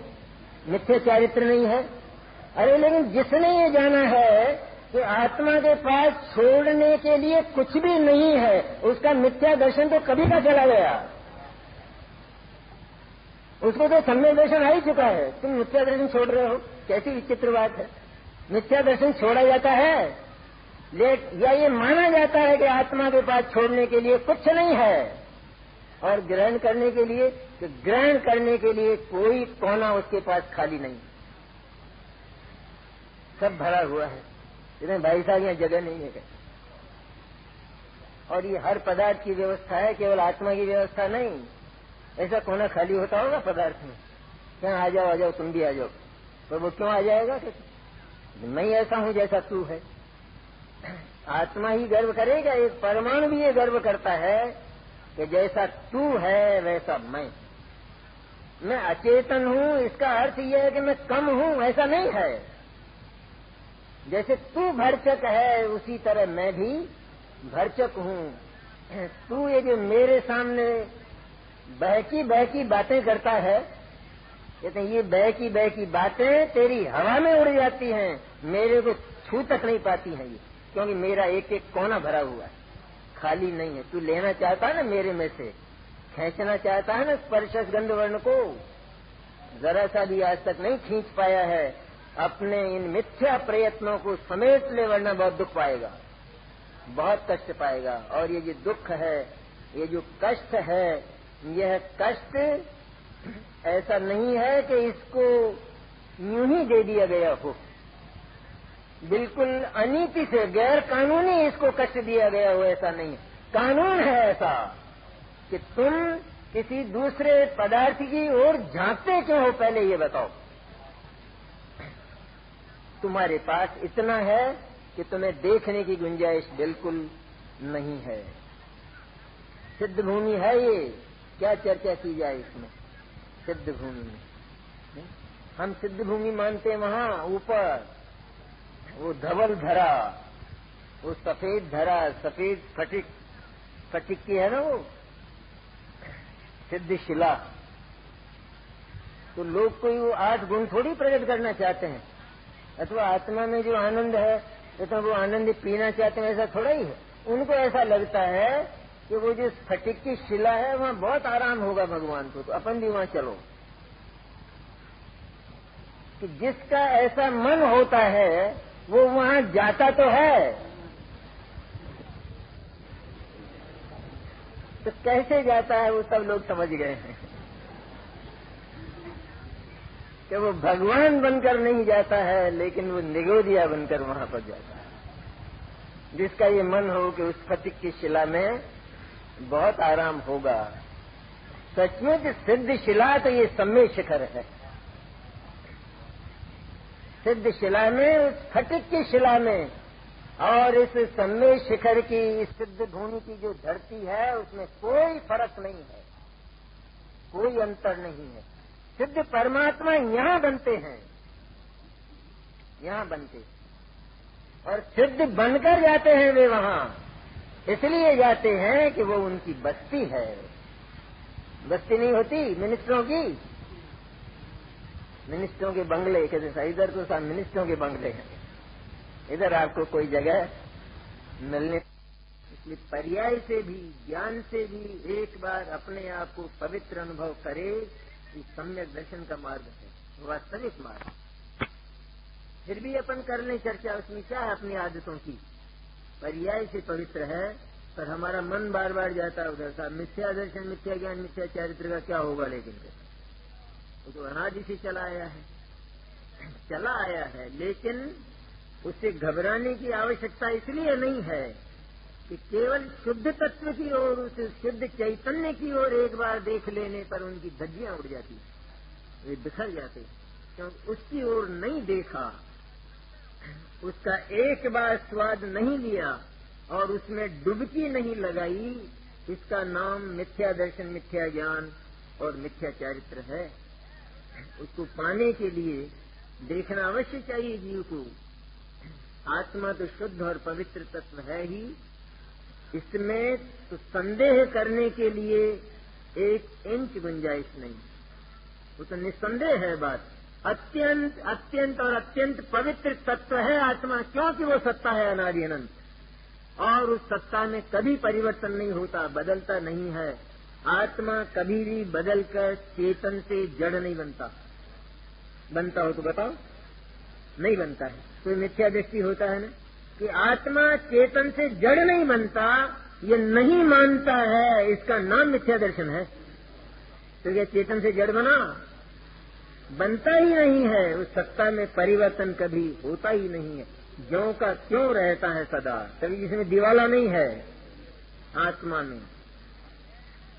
A: मिथ्या चारित्र नहीं है। अरे लेकिन जिसने ये जाना है कि आत्मा के पास छोड़ने के लिए कुछ भी नहीं है, उसका मिथ्या दर्शन तो कभी का चला गया। उसको तो सम्यक दर्शन आ ही चुका है। तुम मिथ्या दर्शन छोड़ रहे हो, कैसी विचित्र बात है। मिथ्या दर्शन छोड़ा जाता है, या ये माना जाता है कि आत्मा के पास छोड़ने के लिए कुछ नहीं है, और ग्रहण करने के लिए, तो ग्रहण करने के लिए कोई कोना उसके पास खाली नहीं, सब भरा हुआ है। इतने भाई साहब यहाँ जगह नहीं है। और ये हर पदार्थ की व्यवस्था है, केवल आत्मा की व्यवस्था नहीं। ऐसा कोना खाली होता होगा पदार्थ में, क्या आ जाओ तुम भी आ जाओ, तो वो क्यों आ जाएगा? मैं ऐसा हूं जैसा तू है। आत्मा ही गर्व करेगा, एक परमाणु भी ये गर्व करता है कि जैसा तू है वैसा मैं अचेतन हूं। इसका अर्थ यह है कि मैं कम हूं, ऐसा नहीं है। जैसे तू भरचक है उसी तरह मैं भी भरचक हूं। तू ये जो मेरे सामने बहकी बातें करता है, कहते हैं ये बहकी बातें तेरी हवा में उड़ जाती हैं, मेरे को छू तक नहीं पाती हैं ये, क्योंकि मेरा एक एक कोना भरा हुआ है, खाली नहीं है। तू लेना चाहता है ना मेरे में से, खींचना चाहता है ना स्पर्शस गंध वर्ण को, जरा सा भी आज तक नहीं खींच पाया है। अपने इन मिथ्या प्रयत्नों को समेट ले, वरना बहुत दुख पाएगा, बहुत कष्ट पाएगा। और ये जो दुख है, ये जो कष्ट है, यह कष्ट ऐसा नहीं है कि इसको यूं ही दे दिया गया हो, बिल्कुल अनीति से, गैर कानूनी इसको कष्ट दिया गया हो, ऐसा नहीं। कानून है ऐसा कि तुम किसी दूसरे पदार्थ की ओर झांकते क्यों हो, पहले ये बताओ। तुम्हारे पास इतना है कि तुम्हें देखने की गुंजाइश बिल्कुल नहीं है। सिद्ध भूमि है ये, क्या चर्चा की जाए इसमें। सिद्ध भूमि में हम सिद्ध भूमि मानते हैं, वहां ऊपर वो धवल धरा, वो सफेद धरा, सफेद फटिक की है ना वो सिद्ध शिला। तो लोग कोई वो 8 गुण थोड़ी प्रकट करना चाहते हैं, अथवा आत्मा में जो आनंद है तो वो आनंद पीना चाहते हैं, ऐसा थोड़ा ही है। उनको ऐसा लगता है कि वो जो स्फटिक की शिला है वहां बहुत आराम होगा भगवान को, तो अपन भी वहां चलो। कि जिसका ऐसा मन होता है वो वहां जाता तो है, तो कैसे जाता है वो सब लोग समझ गए हैं कि वो भगवान बनकर नहीं जाता है, लेकिन वो निगोदिया बनकर वहां पर जाता है। जिसका ये मन हो कि उस स्फटिक की शिला में बहुत आराम होगा। सचमुच सिद्ध शिला तो ये सम्य शिखर है। सिद्ध शिला में, उस स्फटिक की शिला में और इस सम्य शिखर की, इस सिद्ध भूमि की जो धरती है, उसमें कोई फर्क नहीं है, कोई अंतर नहीं है। सिद्ध परमात्मा यहां बनते हैं, यहां बनते, और सिद्ध बनकर जाते हैं वे वहां। इसलिए जाते हैं कि वो उनकी बस्ती है, बस्ती नहीं होती मिनिस्टरों की, मिनिस्टरों के बंगले कहते थे, इधर तो सब मिनिस्टरों के बंगले हैं, इधर आपको कोई जगह मिलने। इसलिए पर्याय से भी, ज्ञान से भी एक बार अपने आप को पवित्र अनुभव करे, कि सम्यक दर्शन का मार्ग है, वास्तविक मार्ग। फिर भी अपन कर लें चर्चा, उसमें क्या है अपनी आदतों की, पर्याय से पवित्र है, पर हमारा मन बार बार जाता है उधर सा, मिथ्या दर्शन, मिथ्या ज्ञान, मिथ्या चरित्र का क्या होगा, लेकिन वो तो अनादि से चला आया है, लेकिन उससे घबराने की आवश्यकता इसलिए नहीं है कि केवल शुद्ध तत्व की ओर, उस शुद्ध चैतन्य की ओर एक बार देख लेने पर उनकी धज्जियां उड़ जाती, वे बिखर जाते, क्योंकि उसकी ओर नहीं देखा, उसका एक बार स्वाद नहीं लिया और उसमें डुबकी नहीं लगाई, इसका नाम मिथ्या दर्शन, मिथ्या ज्ञान और मिथ्या चरित्र है। उसको पाने के लिए देखना अवश्य चाहिए जीव को। आत्मा तो शुद्ध और पवित्र तत्व है ही, इसमें तो संदेह करने के लिए एक इंच गुंजाइश नहीं, वो तो निस्संदेह है बात। अत्यंत अत्यंत और अत्यंत पवित्र तत्व है आत्मा, क्योंकि वो सत्ता है अनादि अनंत, और उस सत्ता में कभी परिवर्तन नहीं होता, बदलता नहीं है। आत्मा कभी भी बदलकर चेतन से जड़ नहीं बनता। बनता हो तो बताओ, नहीं बनता है। कोई मिथ्या दृष्टि होता है ना कि आत्मा चेतन से जड़ नहीं बनता, ये नहीं मानता है, इसका नाम मिथ्या दर्शन है। तो क्या चेतन से जड़ बनता ही नहीं है। उस सत्ता में परिवर्तन कभी होता ही नहीं है, ज्यों का त्यों रहता है सदा, कभी इसमें दिवाला नहीं है आत्मा में।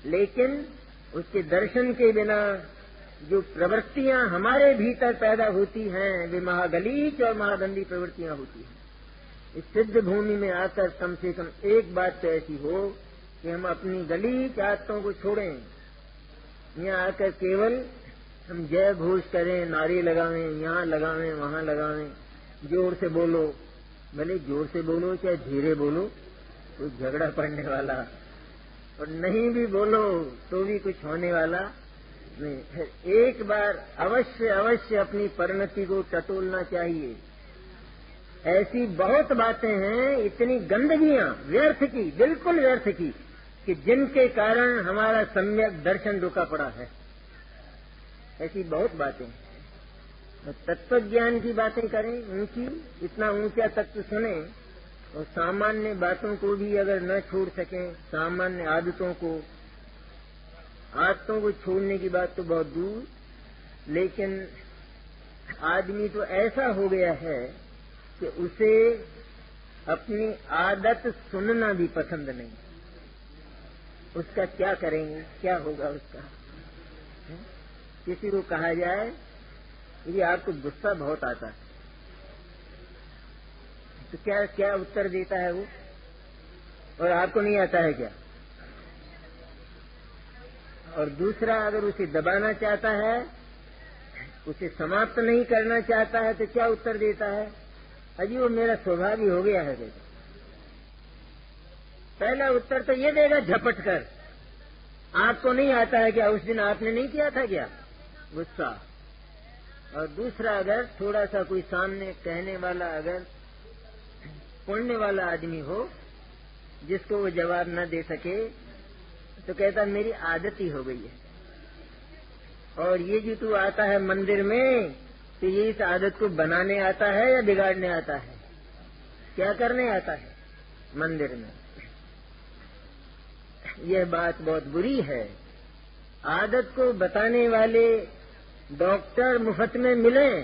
A: लेकिन उसके दर्शन के बिना जो प्रवृत्तियां हमारे भीतर पैदा होती हैं, वे महागलीच और महागंदी प्रवृत्तियां होती हैं। इस सिद्ध भूमि में आकर कम से कम एक बात तो ऐसी हो कि हम अपनी गलीच आदतों को छोड़ें। यहाँ आकर केवल हम जय घोष करें, नारे लगावें, यहाँ लगावें, वहाँ लगावें, जोर से बोलो, भले जोर से बोलो चाहे धीरे बोलो, कोई झगड़ा पड़ने वाला, और नहीं भी बोलो तो भी कुछ होने वाला नहीं। एक बार अवश्य अवश्य अपनी परिणति को टटोलना चाहिए। ऐसी बहुत बातें हैं, इतनी गंदगियां व्यर्थ की, बिल्कुल व्यर्थ की, कि जिनके कारण हमारा सम्यक दर्शन रुका पड़ा है। ऐसी बहुत बातें। तत्व ज्ञान की बातें करें ऊंची, इतना ऊंचा तत्व सुने, और सामान्य बातों को भी अगर न छोड़ सकें, सामान्य आदतों को छोड़ने की बात तो बहुत दूर, लेकिन आदमी तो ऐसा हो गया है कि उसे अपनी आदत सुनना भी पसंद नहीं। उसका क्या करेंगे, क्या होगा उसका? किसी को कहा जाए कि आपको गुस्सा बहुत आता है, तो क्या क्या उत्तर देता है वो? और आपको नहीं आता है क्या? और दूसरा, अगर उसे दबाना चाहता है, उसे समाप्त नहीं करना चाहता है, तो क्या उत्तर देता है? अजी वो मेरा स्वभाव ही हो गया है। देखो, पहला उत्तर तो ये देगा झपट कर, आपको नहीं आता है क्या? उस दिन आपने नहीं किया था क्या गुस्सा? और दूसरा, अगर थोड़ा सा कोई सामने कहने वाला, अगर सुनने वाला आदमी हो जिसको वो जवाब न दे सके, तो कहता मेरी आदत ही हो गई है। और ये जो तू आता है मंदिर में, तो ये इस आदत को बनाने आता है या बिगाड़ने आता है? क्या करने आता है मंदिर में? यह बात बहुत बुरी है। आदत को बताने वाले डॉक्टर मुफ्त में मिले,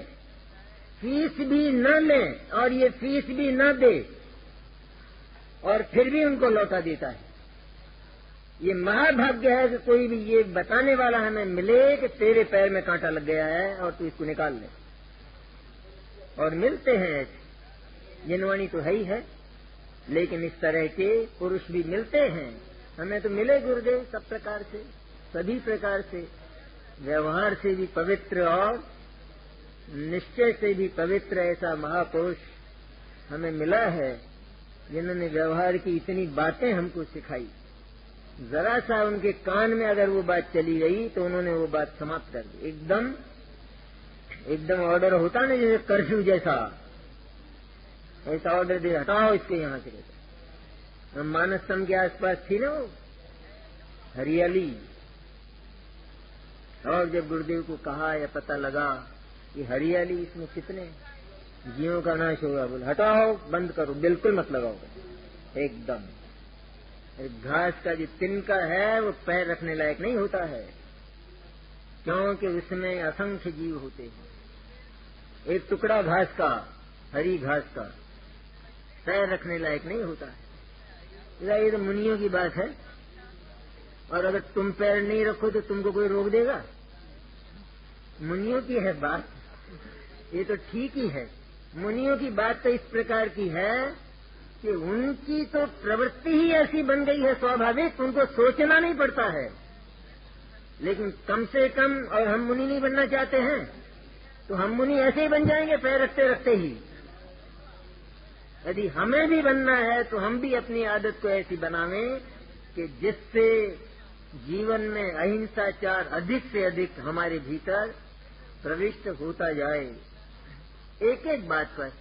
A: फीस भी न लें, और ये फीस भी न दे, और फिर भी उनको लौटा देता है। ये महाभाग्य है कि कोई भी ये बताने वाला हमें मिले कि तेरे पैर में कांटा लग गया है और तू इसको निकाल ले। और मिलते हैं ऐसे, जिनवाणी तो है ही है, लेकिन इस तरह के पुरुष भी मिलते हैं। हमें तो मिले गुरुदेव सब प्रकार से, सभी प्रकार से, व्यवहार से भी पवित्र और निश्चय से भी पवित्र ऐसा महापुरुष हमें मिला है, जिन्होंने व्यवहार की इतनी बातें हमको सिखाई। जरा सा उनके कान में अगर वो बात चली गई तो उन्होंने वो बात समाप्त कर दी। एकदम ऑर्डर होता ना, जैसे कर्फ्यू जैसा, ऐसा ऑर्डर दे, हटाओ इसके यहाँ से। हम मानस स्तंभ के आसपास थी ना वो हरियाली, और जब गुरुदेव को कहा या पता लगा कि हरियाली इसमें कितने जीवों का नाश होगा, बोले हटाओ, बंद करो, बिल्कुल मत लगाओ एकदम। घास का जो तिनका है वो पैर रखने लायक नहीं होता है, क्योंकि उसमें असंख्य जीव होते हैं। एक टुकड़ा घास का, हरी घास का, पैर रखने लायक नहीं होता है। ये तो मुनियों की बात है, और अगर तुम पैर नहीं रखो तो तुमको कोई रोक देगा? मुनियों की है बात, ये तो ठीक ही है। मुनियों की बात तो इस प्रकार की है कि उनकी तो प्रवृत्ति ही ऐसी बन गई है स्वाभाविक, उनको सोचना नहीं पड़ता है। लेकिन कम से कम, और हम मुनि नहीं बनना चाहते हैं, तो हम मुनि ऐसे ही बन जाएंगे पैर रखते रखते ही। यदि हमें भी बनना है तो हम भी अपनी आदत को ऐसी बनावें कि जिससे जीवन में अहिंसाचार अधिक से अधिक हमारे भीतर प्रविष्ट होता जाए। एक एक बात पर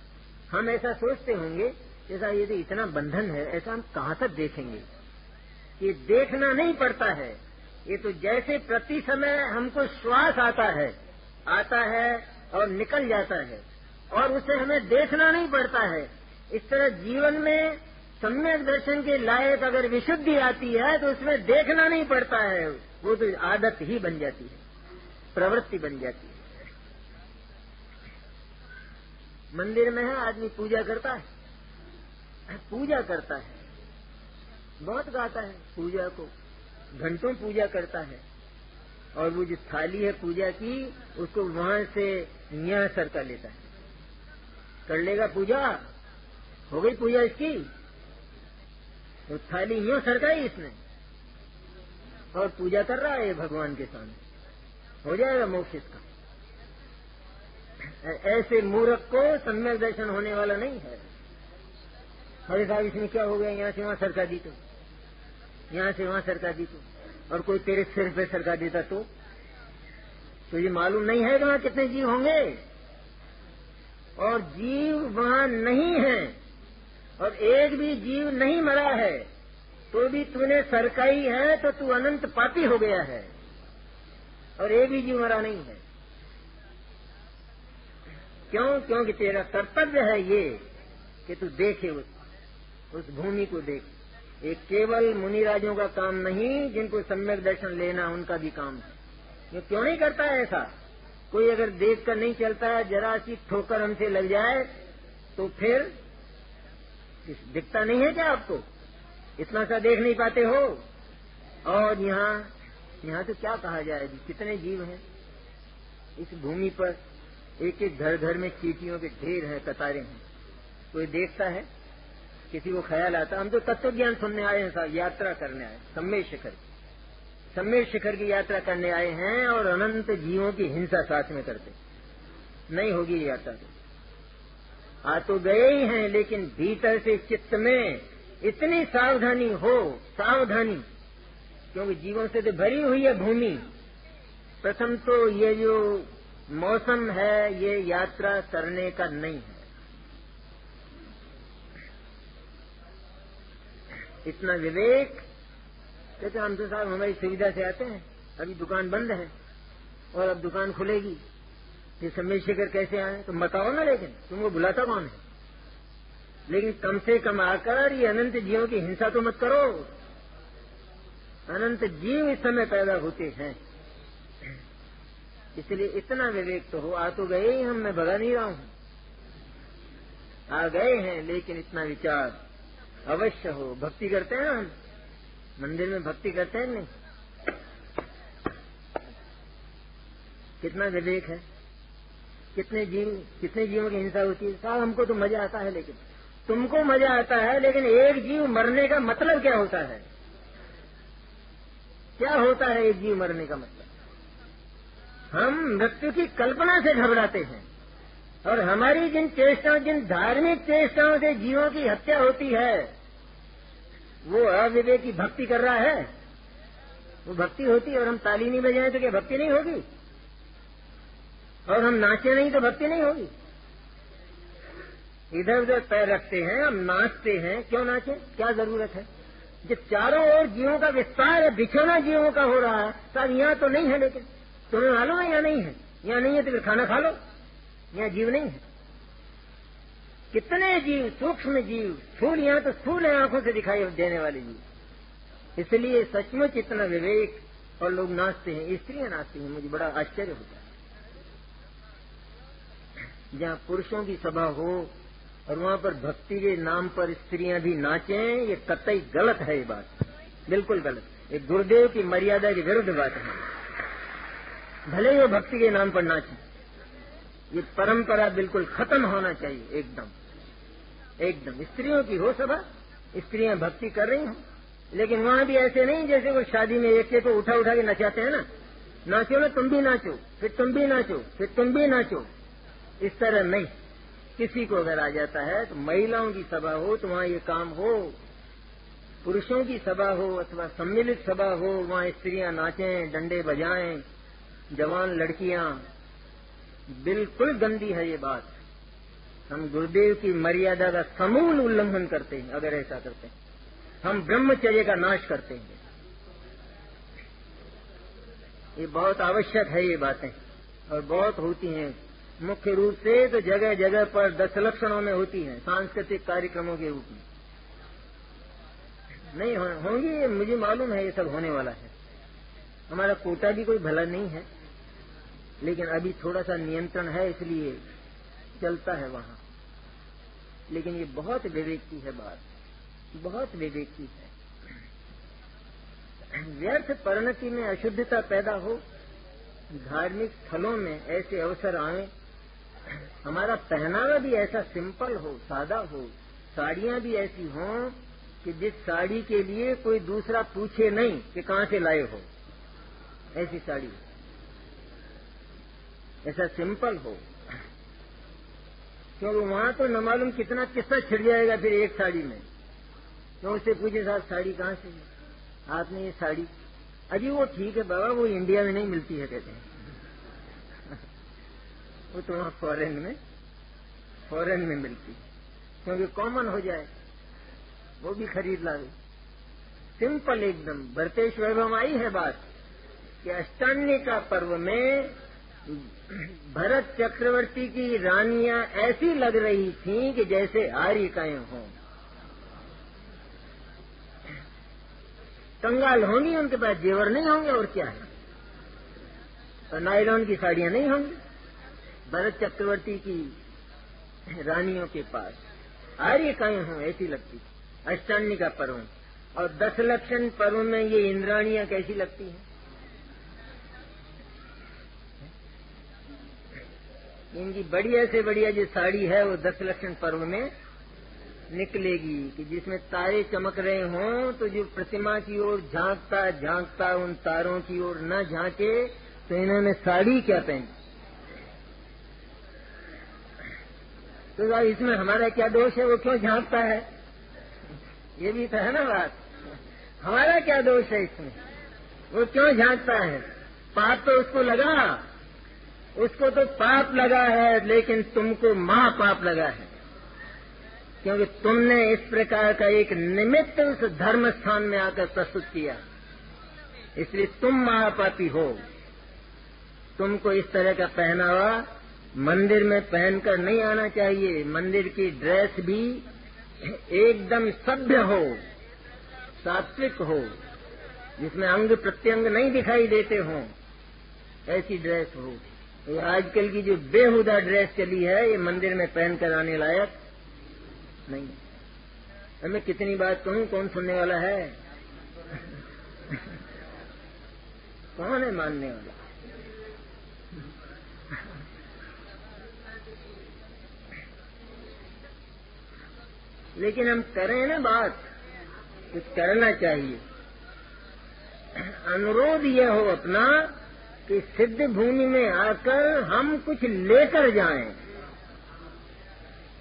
A: हम ऐसा सोचते होंगे जैसा ये तो इतना बंधन है, ऐसा हम कहाँ तक देखेंगे? ये देखना नहीं पड़ता है, ये तो जैसे प्रति समय हमको श्वास आता है और निकल जाता है, और उसे हमें देखना नहीं पड़ता है। इस तरह जीवन में सम्यक दर्शन के लायक अगर विशुद्धि आती है तो उसमें देखना नहीं पड़ता है, वो तो आदत ही बन जाती है, प्रवृत्ति बन जाती है। मंदिर में है, आदमी पूजा करता है, बहुत गाता है पूजा को, घंटों पूजा करता है, और वो जो थाली है पूजा की उसको वहां से यहाँ सरका लेता है, कर लेगा पूजा, हो गई पूजा इसकी, तो थाली यूं सरकाई इसने और पूजा कर रहा है भगवान के सामने, हो जाएगा मोक्ष इसका। ऐसे मूर्ख को सम्यक दर्शन होने वाला नहीं है। अरे साहब इसमें क्या हो गया, यहाँ से वहां सरका दी तो, यहाँ से वहां सरका दी तो, और कोई तेरे सिर पे सरका देता तो ये मालूम नहीं है कि वहां कितने जीव होंगे, और जीव वहां नहीं है, और एक भी जीव नहीं मरा है, तो भी तूने सरकाई है तो तू अनंत पापी हो गया है, और एक भी जीव मरा नहीं है। क्यों? क्योंकि तेरा कर्तव्य है ये कि तू देखे उस भूमि को देख। एक केवल मुनिराजों का काम नहीं, जिनको सम्यक दर्शन लेना उनका भी काम है। ये क्यों नहीं करता है ऐसा? कोई अगर देख कर नहीं चलता है, जरा सी ठोकर हमसे लग जाए तो फिर दिखता नहीं है क्या आपको? इतना सा देख नहीं पाते हो? और यहाँ तो क्या कहा जाए, कितने जीव हैं इस भूमि पर, एक एक घर घर में चींटियों के ढेर हैं, कतारें हैं। कोई देखता है? किसी को ख्याल आता? हम तो तत्व ज्ञान सुनने आए हैं साहब, यात्रा करने आए, सम्मेद शिखर की यात्रा करने आए हैं, और अनंत जीवों की हिंसा साथ में करते नहीं होगी ये यात्रा। तो आ तो गए ही हैं, लेकिन भीतर से चित्त में इतनी सावधानी हो, सावधानी, क्योंकि जीवों से तो भरी हुई है भूमि। प्रथम तो ये जो मौसम है ये यात्रा करने का नहीं है, इतना विवेक। कहते हम तो साहब हमारी सुविधा से आते हैं, अभी दुकान बंद है और अब दुकान खुलेगी, ये सम्मेद शिखर कैसे आए? तुम बताओ ना, लेकिन तुमको बुलाता कौन है? लेकिन कम से कम आकर ये अनंत जीवों की हिंसा तो मत करो। अनंत जीव इस समय पैदा होते हैं, इसलिए इतना विवेक तो हो। आ तो गए ही हम, मैं भगा नहीं रहा हूं, आ गए हैं, लेकिन इतना विचार अवश्य हो। भक्ति करते हैं हम, मंदिर में भक्ति करते हैं नहीं? कितना विवेक है, कितने जीवों की हिंसा होती है। साहब हमको तो मजा आता है, लेकिन तुमको मजा आता है, लेकिन एक जीव मरने का मतलब क्या होता है? क्या होता है एक जीव मरने का मतलब? हम मृत्यु की कल्पना से घबराते हैं, और हमारी जिन चेष्टाओं, जिन धार्मिक चेष्टाओं से जीवों की हत्या होती है, वो अविवेकी भक्ति कर रहा है। वो भक्ति होती। और हम ताली नहीं बजाएं तो क्या भक्ति नहीं होगी? और हम नाचे नहीं तो भक्ति नहीं होगी? इधर उधर पैर रखते हैं, हम नाचते हैं, क्यों नाचें? क्या जरूरत है? जब चारों ओर जीवों का विस्तार है, बिछोना जीवों का हो रहा है, साहब यहाँ तो नहीं है, लेकिन तुम्हें मालूम है यहाँ नहीं है? यहाँ नहीं है तो फिर खाना खा लो, यहाँ जीव नहीं है। कितने जीव, सूक्ष्म जीव, फूल यहाँ तो फूल है आंखों से दिखाई देने वाले जीव। इसलिए सचमुच इतना विवेक, और लोग नाचते हैं, स्त्रियां नाचती हैं, मुझे बड़ा आश्चर्य होता है। जहाँ पुरुषों की सभा हो और वहाँ पर भक्ति के नाम पर स्त्रियां भी नाचें, ये कतई गलत है। ये बात बिल्कुल गलत, ये गुरुदेव की मर्यादा के विरुद्ध बात है। भले ही वो भक्ति के नाम पर नाचें, ये परंपरा बिल्कुल खत्म होना चाहिए। एकदम स्त्रियों की हो सभा, स्त्रियां भक्ति कर रही हों, लेकिन वहाँ भी ऐसे नहीं जैसे वो शादी में एक को उठा के नचाते हैं ना, नाचो ना तुम भी नाचो, फिर तुम भी नाचो, फिर तुम भी नाचो, इस तरह नहीं। किसी को अगर आ जाता है तो महिलाओं की सभा हो तो वहाँ ये काम हो, पुरुषों की सभा हो अथवा सम्मिलित सभा हो, वहाँ स्त्रियां नाचें, डंडे बजाएं, जवान लड़कियां, बिल्कुल गंदी है ये बात। हम गुरुदेव की मर्यादा का समूल उल्लंघन करते हैं अगर ऐसा करते हैं। हम ब्रह्मचर्य का नाश करते हैं। ये बहुत आवश्यक है ये बातें, और बहुत होती हैं। मुख्य रूप से तो जगह जगह पर 10 लक्षणों में होती है, सांस्कृतिक कार्यक्रमों के रूप में नहीं होंगी। ये मुझे मालूम है, ये सब होने वाला है। हमारा कोटा भी कोई भला नहीं है, लेकिन अभी थोड़ा सा नियंत्रण है, इसलिए चलता है वहाँ। लेकिन ये बहुत विवेक की है बात, बहुत विवेक की है। व्यर्थ परिणति में अशुद्धता पैदा हो, धार्मिक स्थलों में ऐसे अवसर आए, हमारा पहनावा भी ऐसा सिंपल हो, सादा हो, साड़ियां भी ऐसी हों कि जिस साड़ी के लिए कोई दूसरा पूछे नहीं कि कहाँ से लाए हो, ऐसी साड़ी, ऐसा सिंपल हो। क्योंकि वहां तो न मालूम कितना किस्सा छिड़ जाएगा फिर एक साड़ी में। तो उससे पूछे साहब साड़ी कहाँ से है? आपने ये साड़ी, अजी वो ठीक है बाबा, वो इंडिया में नहीं मिलती है कहते हैं। वो तो वहाँ फॉरेन में मिलती है, क्योंकि कॉमन हो जाए, वो भी खरीद लावे। सिंपल एकदम। भरतेश्वर में आई है बात कि अष्टान्निका पर्व में भरत चक्रवर्ती की रानियां ऐसी लग रही थीं कि जैसे आर्यिकाएं हों। कंगाल होंगी, उनके पास जेवर नहीं होंगे और क्या है, और नायलॉन की साड़ियां नहीं होंगी। भरत चक्रवर्ती की रानियों के पास आर्यिकाएं हों ऐसी लगती थी अष्टान्निका पर्व। और 10 लक्षण पर्व में ये इंद्राणियां कैसी लगती हैं? इनकी बढ़िया से बढ़िया जो साड़ी है वो 10 लक्षण पर्व में निकलेगी कि जिसमें तारे चमक रहे हों, तो जो प्रतिमा की ओर झांकता झांकता उन तारों की ओर न झांके तो इन्होंने साड़ी क्या पहनी। तो इसमें हमारा क्या दोष है? वो क्यों झांकता है? ये भी तो है ना बात। हमारा क्या दोष है इसमें? वो क्यों झांकता है? पाप तो उसको लगा, उसको तो पाप लगा है, लेकिन तुमको महापाप लगा है, क्योंकि तुमने इस प्रकार का एक निमित्त उस धर्म स्थान में आकर प्रस्तुत किया, इसलिए तुम महापापी हो। तुमको इस तरह का पहनावा मंदिर में पहनकर नहीं आना चाहिए। मंदिर की ड्रेस भी एकदम सभ्य हो, सात्विक हो, जिसमें अंग प्रत्यंग नहीं दिखाई देते हों, ऐसी ड्रेस हो। ये आजकल की जो बेहुदा ड्रेस चली है, ये मंदिर में पहनकर आने लायक नहीं। अब मैं कितनी बात कहूं, कौन सुनने वाला है? कौन है मानने वाला? लेकिन हम करें ना बात, कुछ करना चाहिए। अनुरोध यह हो अपना कि सिद्ध भूमि में आकर हम कुछ लेकर जाएं,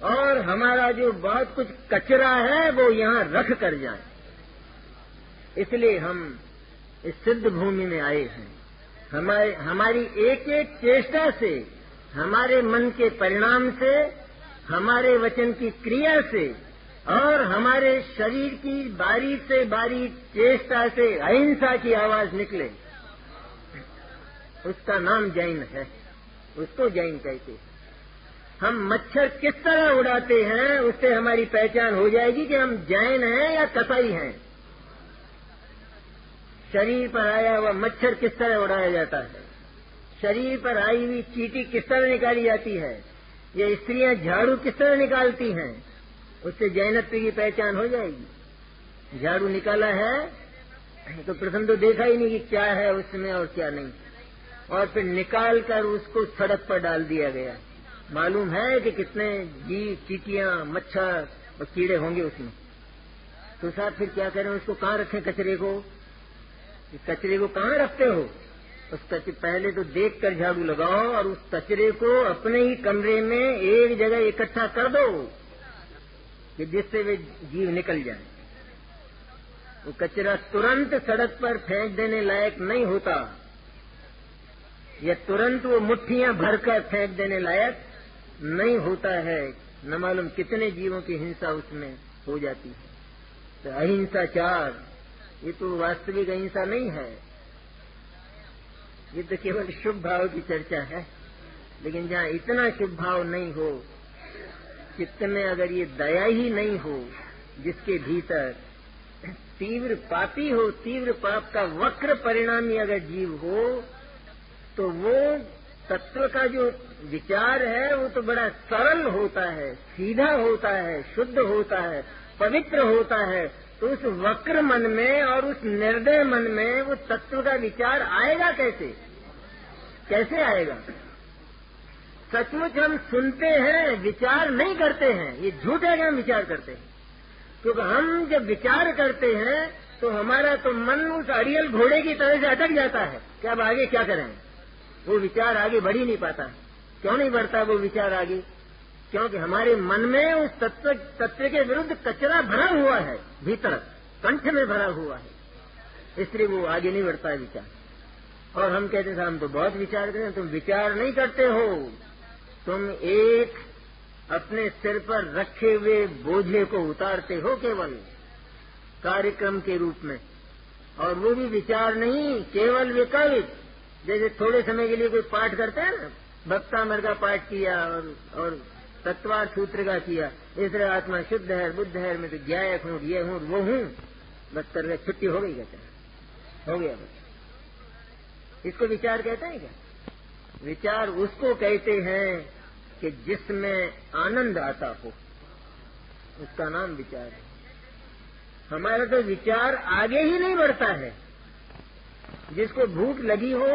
A: और हमारा जो बहुत कुछ कचरा है वो यहाँ रख कर जाएं। इसलिए हम इस सिद्ध भूमि में आए हैं। हमारी एक एक चेष्टा से, हमारे मन के परिणाम से, हमारे वचन की क्रिया से और हमारे शरीर की बारीक से बारीक चेष्टा से अहिंसा की आवाज निकले, उसका नाम जैन है। उसको जैन कहते हैं। हम मच्छर किस तरह उड़ाते हैं उससे हमारी पहचान हो जाएगी कि हम जैन हैं या कसाई हैं। शरीर पर आया हुआ मच्छर किस तरह उड़ाया जाता है, शरीर पर आई हुई चींटी किस तरह निकाली जाती है, ये स्त्रियां झाड़ू किस तरह निकालती हैं, उससे जैनत्व की पहचान हो जाएगी। झाड़ू निकाला है तो प्रथम तो देखा ही नहीं कि क्या है उसमें और क्या नहीं, और फिर निकाल कर उसको सड़क पर डाल दिया गया। मालूम है कि कितने जीव, चींटियां, मच्छर और कीड़े होंगे उसमें। तो साहब फिर क्या करें, उसको कहाँ रखें कचरे को? कचरे को कहाँ रखते हो? उस कचरे पहले तो देख कर झाड़ू लगाओ और उस कचरे को अपने ही कमरे में एक जगह इकट्ठा कर दो कि जिससे वे जीव निकल जाए। वो कचरा तुरंत सड़क पर फेंक देने लायक नहीं होता, या तुरंत वो मुट्ठियां भरकर फेंक देने लायक नहीं होता है। न मालूम कितने जीवों की हिंसा उसमें हो जाती है। तो अहिंसाचार ये तो वास्तविक अहिंसा नहीं है, ये तो केवल शुभ भाव की चर्चा है। लेकिन जहाँ इतना शुभ भाव नहीं हो, चित्त में अगर ये दया ही नहीं हो, जिसके भीतर तीव्र पापी हो, तीव्र पाप का वक्र परिणामी अगर जीव हो, तो वो तत्व का जो विचार है वो तो बड़ा सरल होता है, सीधा होता है, शुद्ध होता है, पवित्र होता है। तो उस वक्र मन में और उस निर्दय मन में वो तत्व का विचार आएगा कैसे? कैसे आएगा? सचमुच हम सुनते हैं, विचार नहीं करते हैं। ये झूठ है कि हम विचार करते हैं, क्योंकि हम जब विचार करते हैं तो हमारा तो मन उस अड़ियल घोड़े की तरह से अटक जाता है कि अब आगे क्या करें। वो विचार आगे बढ़ ही नहीं पाता। क्यों नहीं बढ़ता वो विचार आगे? क्योंकि हमारे मन में उस तत्व के विरुद्ध कचरा भरा हुआ है, भीतर कंठ में भरा हुआ है, इसलिए वो आगे नहीं बढ़ता है विचार। और हम कहते थे हम तो बहुत विचार करते हैं। तुम विचार नहीं करते हो, तुम एक अपने सिर पर रखे हुए बोझे को उतारते हो केवल कार्यक्रम के रूप में, और वो भी विचार नहीं, केवल विकल्प। जैसे थोड़े समय के लिए कोई पाठ करते हैं ना, भक्तामर का पाठ किया और तत्वार सूत्र का किया, इस तरह आत्मा शुद्ध है, बुद्ध है, मैं तो ज्ञायक हूँ, ये हूँ, वो हूँ, बस कर छुट्टी हो गई, कहते हैं हो गया बस। इसको विचार कहते हैं क्या? विचार उसको कहते हैं कि जिसमें आनंद आता हो, उसका नाम विचार है। हमारा तो विचार आगे ही नहीं बढ़ता है। जिसको भूख लगी हो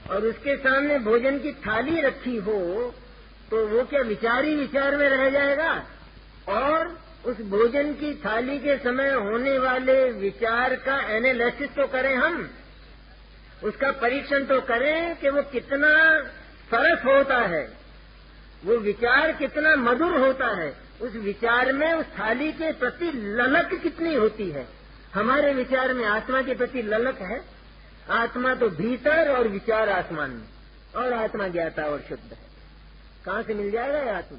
A: और उसके सामने भोजन की थाली रखी हो, तो वो क्या विचार ही विचार में रह जाएगा? और उस भोजन की थाली के समय होने वाले विचार का एनालिसिस तो करें, हम उसका परीक्षण तो करें कि वो कितना सरस होता है, वो विचार कितना मधुर होता है, उस विचार में उस थाली के प्रति ललक कितनी होती है। हमारे विचार में आत्मा के प्रति ललक है। आत्मा तो भीतर और विचार आसमान में, और आत्मा ज्ञाता और शुद्ध है। कहाँ से मिल जाएगा ये आत्मा?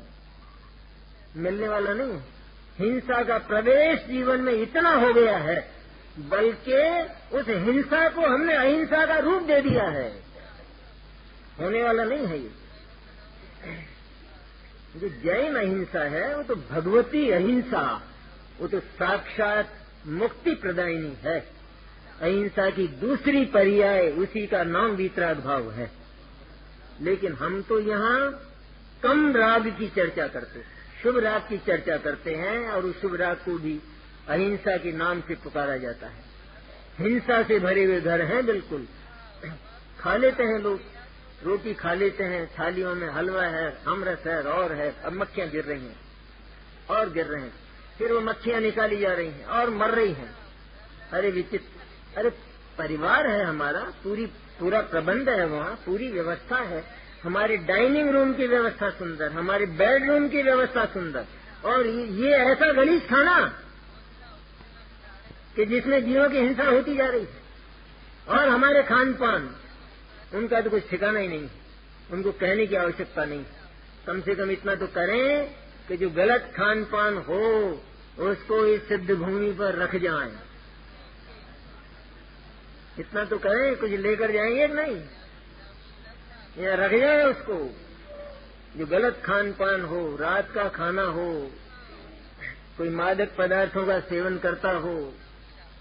A: मिलने वाला नहीं है। हिंसा का प्रवेश जीवन में इतना हो गया है, बल्कि उस हिंसा को हमने अहिंसा का रूप दे दिया है। होने वाला नहीं है ये। जो जैन अहिंसा है वो तो भगवती अहिंसा, वो तो साक्षात मुक्ति प्रदायिनी है। अहिंसा की दूसरी पर्याय उसी का नाम वीतराग भाव है। लेकिन हम तो यहाँ कम राग की चर्चा करते हैं, शुभ राग की चर्चा करते हैं, और उस शुभ राग को भी अहिंसा के नाम से पुकारा जाता है। हिंसा से भरे हुए घर हैं बिल्कुल। खा लेते हैं लोग, रोटी खा लेते हैं, थालियों में हलवा है, अमरस है, और है, अब मक्खियां गिर रही हैं और गिर रहे हैं, फिर वो मक्खियां निकाली जा रही हैं और मर रही हैं। अरे विचित्र! अरे परिवार है हमारा, पूरा प्रबंध है, वहाँ पूरी व्यवस्था है, हमारे डाइनिंग रूम की व्यवस्था सुंदर, हमारे बेडरूम की व्यवस्था सुंदर, और ये ऐसा गलीज खाना कि जिसमें जीवों की हिंसा होती जा रही है। और हमारे खान पान, उनका तो कुछ ठिकाना ही नहीं, उनको कहने की आवश्यकता नहीं। कम से कम इतना तो करें कि जो गलत खान पान हो उसको इस सिद्ध भूमि पर रख जाएं। इतना तो करें, कुछ लेकर जाएंगे कि नहीं, या रख जाए उसको। जो गलत खान पान हो, रात का खाना हो, कोई मादक पदार्थों का सेवन करता हो,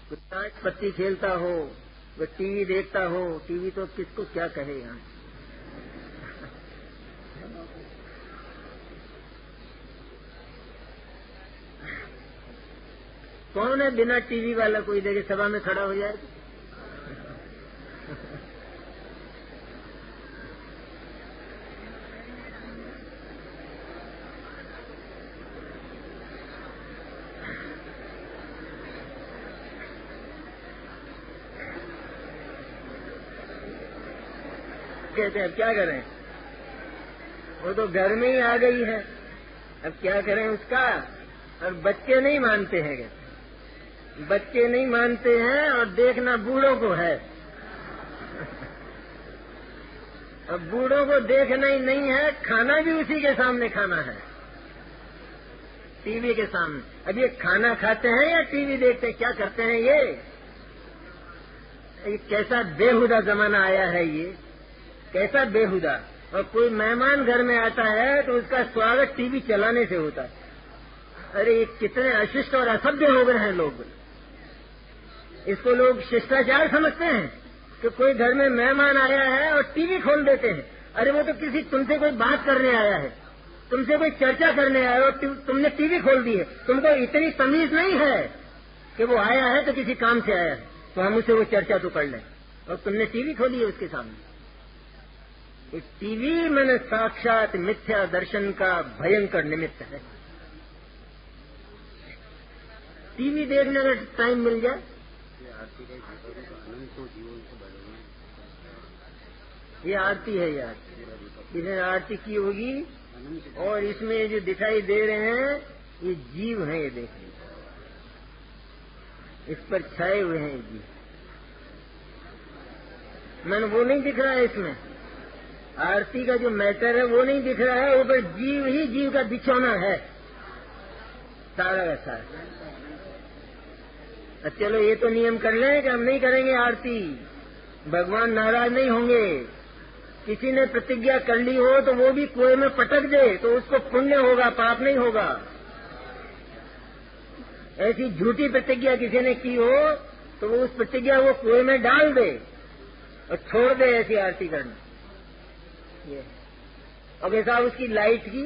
A: कोई ताश पत्ती खेलता हो, कोई टीवी देखता हो, टीवी तो किसको क्या कहे यहाँ। कौन है बिना टीवी वाला कोई देखे सभा में खड़ा हो जाए? कहते हैं अब क्या करें, वो तो घर में ही आ गई है, अब क्या करें उसका। और बच्चे नहीं मानते हैं, कहते बच्चे नहीं मानते हैं, और देखना बूढ़ों को है। अब बूढ़ों को देखना ही नहीं है, खाना भी उसी के सामने खाना है, टीवी के सामने। अब ये खाना खाते हैं या टीवी देखते हैं, क्या करते हैं ये कैसा बेहुदा जमाना आया है, ये कैसा बेहुदा। और कोई मेहमान घर में आता है तो उसका स्वागत टीवी चलाने से होता है। अरे ये कितने अशिष्ट और असभ्य हो गए हैं लोग। इसको लोग शिष्टाचार समझते हैं कि कोई घर में मेहमान आया है और टीवी खोल देते हैं। अरे वो तो किसी तुमसे कोई बात करने आया है, तुमसे कोई चर्चा करने आया और तुमने टीवी खोल दी है। तुमको इतनी तमीज नहीं है कि वो आया है तो किसी काम से आया है, तो हम उससे वो चर्चा तो कर लें, और तुमने टीवी खोली है उसके सामने। इस टीवी मैंने साक्षात मिथ्या दर्शन का भयंकर निमित्त है। टीवी देखने का टाइम मिल जाए, ये आरती है यार, इसने आरती की होगी, और इसमें जो दिखाई दे रहे हैं ये जीव हैं, ये देखिए इस पर छाए हुए हैं ये जीव। मैंने वो नहीं दिख रहा है इसमें, आरती का जो मैटर है वो नहीं दिख रहा है, ऊपर जीव ही जीव का बिछौना है सारा का सारा। चलो ये तो नियम कर लें कि हम नहीं करेंगे आरती, भगवान नाराज नहीं होंगे। किसी ने प्रतिज्ञा कर ली हो तो वो भी कुएं में पटक दे तो उसको पुण्य होगा, पाप नहीं होगा। ऐसी झूठी प्रतिज्ञा किसी ने की हो तो वो उस प्रतिज्ञा को कुएं में डाल दे और छोड़ दे ऐसी आरती करना। ये अब ऐसा उसकी लाइट की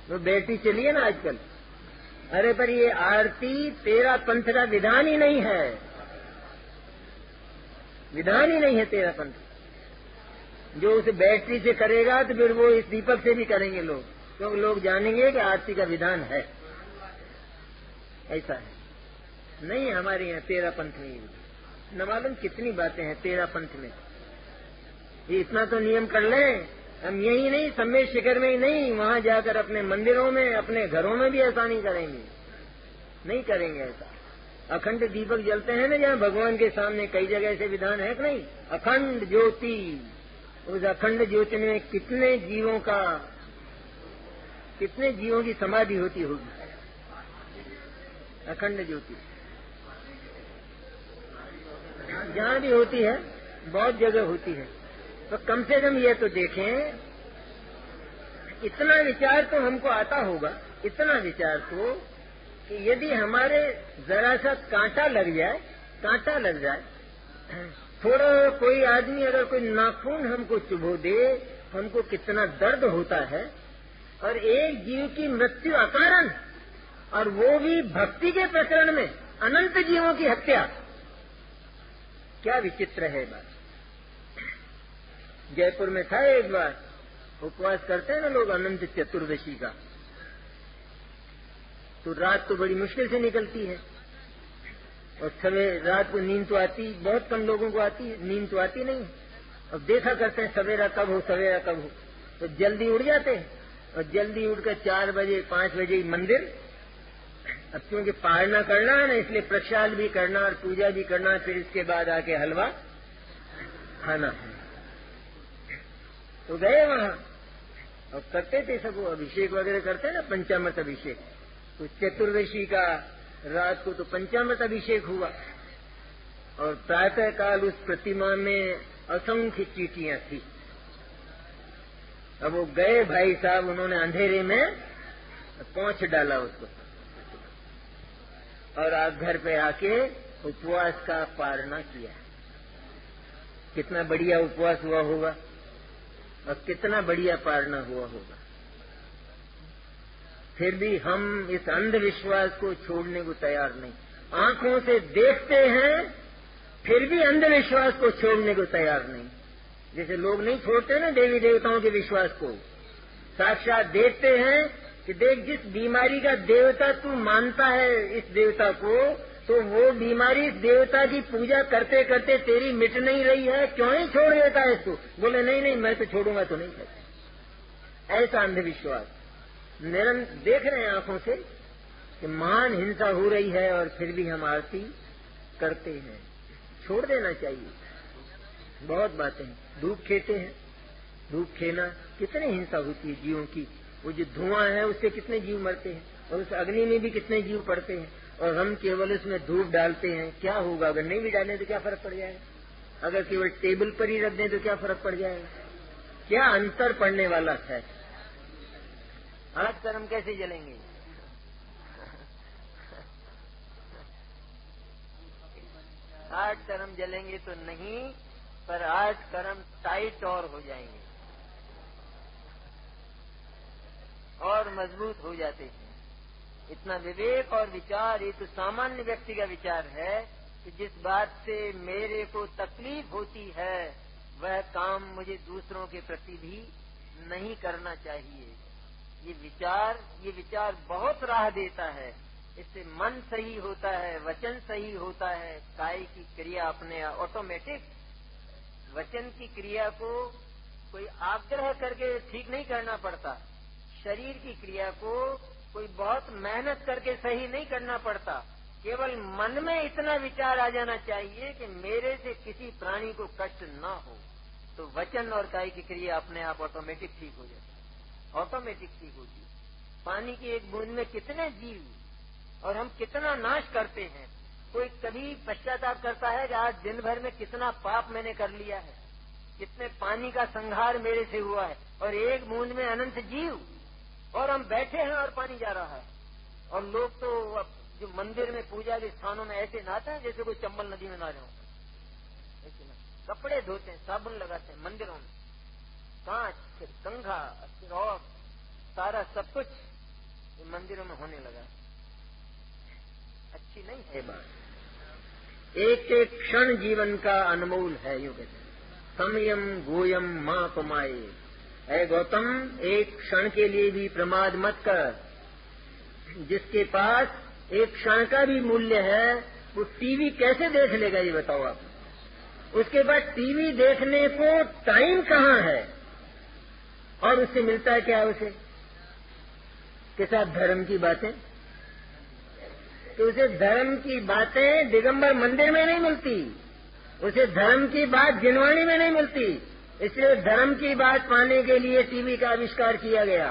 A: वो बैटरी चली है ना आजकल, अरे पर ये आरती तेरा पंथ का विधान ही नहीं है, विधान ही नहीं है तेरा पंथ। जो उसे बैटरी से करेगा तो फिर वो इस दीपक से भी करेंगे लोग, क्योंकि लोग जानेंगे कि आरती का विधान है। ऐसा है नहीं, हमारे यहाँ तेरा पंथ नहीं है। न मालूम कितनी बातें हैं तेरा पंथ में। ये इतना तो नियम कर लें, हम यही नहीं सम्मेद शिखर में ही नहीं, वहां जाकर अपने मंदिरों में अपने घरों में भी ऐसा नहीं करेंगे, नहीं करेंगे ऐसा। अखंड दीपक जलते हैं ना जहाँ भगवान के सामने, कई जगह ऐसे विधान है कि नहीं। अखंड ज्योति, उस अखंड ज्योति में कितने जीवों की समाधि होती होगी, अखंड ज्योति जहाँ भी होती है, बहुत जगह होती है। तो कम से कम ये तो देखें, इतना विचार तो हमको आता होगा, इतना विचार तो कि यदि हमारे जरा सा कांटा लग जाए, थोड़ा कोई आदमी अगर कोई नाखून हमको चुभो दे, हमको कितना दर्द होता है। और एक जीव की मृत्यु अकारण, और वो भी भक्ति के प्रकरण में, अनंत जीवों की हत्या, क्या विचित्र है बात। जयपुर में था एक बार, उपवास करते हैं ना लोग अनंत चतुर्दशी का, तो रात तो बड़ी मुश्किल से निकलती है, और सवेरे रात को नींद तो आती, बहुत कम लोगों को आती है, नींद तो आती नहीं। अब देखा करते हैं सवेरा कब हो, तो जल्दी उठ जाते हैं, और जल्दी उठकर 4 बजे 5 बजे मंदिर। अब क्योंकि पारणा करना है ना, इसलिए प्रसाद भी करना और पूजा भी करना, फिर इसके बाद आके हलवा, खाना है। तो गए वहां और करते थे सब, वो अभिषेक वगैरह करते ना, पंचामृत अभिषेक। तो चतुर्दशी का रात को तो पंचामृत अभिषेक हुआ और प्रातः काल उस प्रतिमा में असंख्य चींटियां थी। अब वो गए भाई साहब, उन्होंने अंधेरे में पहुंच डाला उसको और आप घर पे आके उपवास का पारणा किया। कितना बढ़िया उपवास हुआ होगा और कितना बढ़िया पारणा हुआ होगा। फिर भी हम इस अंधविश्वास को छोड़ने को तैयार नहीं। आंखों से देखते हैं फिर भी अंधविश्वास को छोड़ने को तैयार नहीं। जैसे लोग नहीं छोड़ते ना देवी देवताओं के विश्वास को, साक्षात देखते हैं कि देख, जिस बीमारी का देवता तू मानता है इस देवता को, तो वो बीमारी इस देवता की पूजा करते करते तेरी मिट नहीं रही है, क्यों ही छोड़ देता है इसको? बोले नहीं नहीं, मैं तो छोड़ूंगा तो नहीं करता। ऐसा अंधविश्वास निरंतर देख रहे हैं आंखों से कि महान हिंसा हो रही है और फिर भी हम आरती करते हैं। छोड़ देना चाहिए। बहुत बातें, धूप खेते हैं, धूप खेना, कितनी हिंसा होती है जीवों की। वो जो धुआं है उससे कितने जीव मरते हैं और उस अग्नि में भी कितने जीव पड़ते हैं, और हम केवल उसमें धूप डालते हैं। क्या होगा? अगर नहीं भी डालें तो क्या फर्क पड़ जाएगा? अगर केवल टेबल पर ही रख दें तो क्या फर्क पड़ जाएगा? क्या अंतर पड़ने वाला है? 8 कर्म कैसे जलेंगे? 8 कर्म जलेंगे तो नहीं, पर 8 कर्म टाइट और हो जाएंगे और मजबूत हो जाते हैं। इतना विवेक और विचार, ये तो सामान्य व्यक्ति का विचार है कि जिस बात से मेरे को तकलीफ होती है वह काम मुझे दूसरों के प्रति भी नहीं करना चाहिए। ये विचार बहुत राह देता है। इससे मन सही होता है, वचन सही होता है, काय की क्रिया अपने ऑटोमेटिक। वचन की क्रिया को कोई आग्रह करके ठीक नहीं करना पड़ता। शरीर की क्रिया को कोई बहुत मेहनत करके सही नहीं करना पड़ता। केवल मन में इतना विचार आ जाना चाहिए कि मेरे से किसी प्राणी को कष्ट न हो, तो वचन और काय की क्रिया अपने आप ऑटोमेटिक ठीक हो जाती है। ऑटोमेटिक ठीक होती है। पानी की एक बूंद में कितने जीव और हम कितना नाश करते हैं। कोई कभी पश्चाताप करता है कि आज दिन भर में कितना पाप मैंने कर लिया है, कितने पानी का संहार मेरे से हुआ है, और एक बूंद में अनंत जीव, और हम बैठे हैं और पानी जा रहा है। और लोग तो अब जो मंदिर में पूजा के स्थानों में ऐसे नहाते हैं जैसे कोई चंबल नदी में नहा रहे हो। ऐसे ना कपड़े धोते हैं, साबुन लगाते हैं मंदिरों में, कांच, फिर कंघा, फिर और सारा सब कुछ मंदिरों में होने लगा। अच्छी नहीं है बात। एक एक क्षण जीवन का अनमोल है। यूं कहते हैं समयम गोयम मां पमाए। है गौतम, एक क्षण के लिए भी प्रमाद मत कर। जिसके पास एक क्षण का भी मूल्य है वो टीवी कैसे देख लेगा, ये बताओ आप। उसके बाद टीवी देखने को टाइम कहाँ है, और उससे मिलता है क्या उसे के साथ? धर्म की बातें। तो उसे धर्म की बातें दिगंबर मंदिर में नहीं मिलती, उसे धर्म की बात जिनवाणी में नहीं मिलती। इसलिए धर्म की बात पाने के लिए टीवी का आविष्कार किया गया,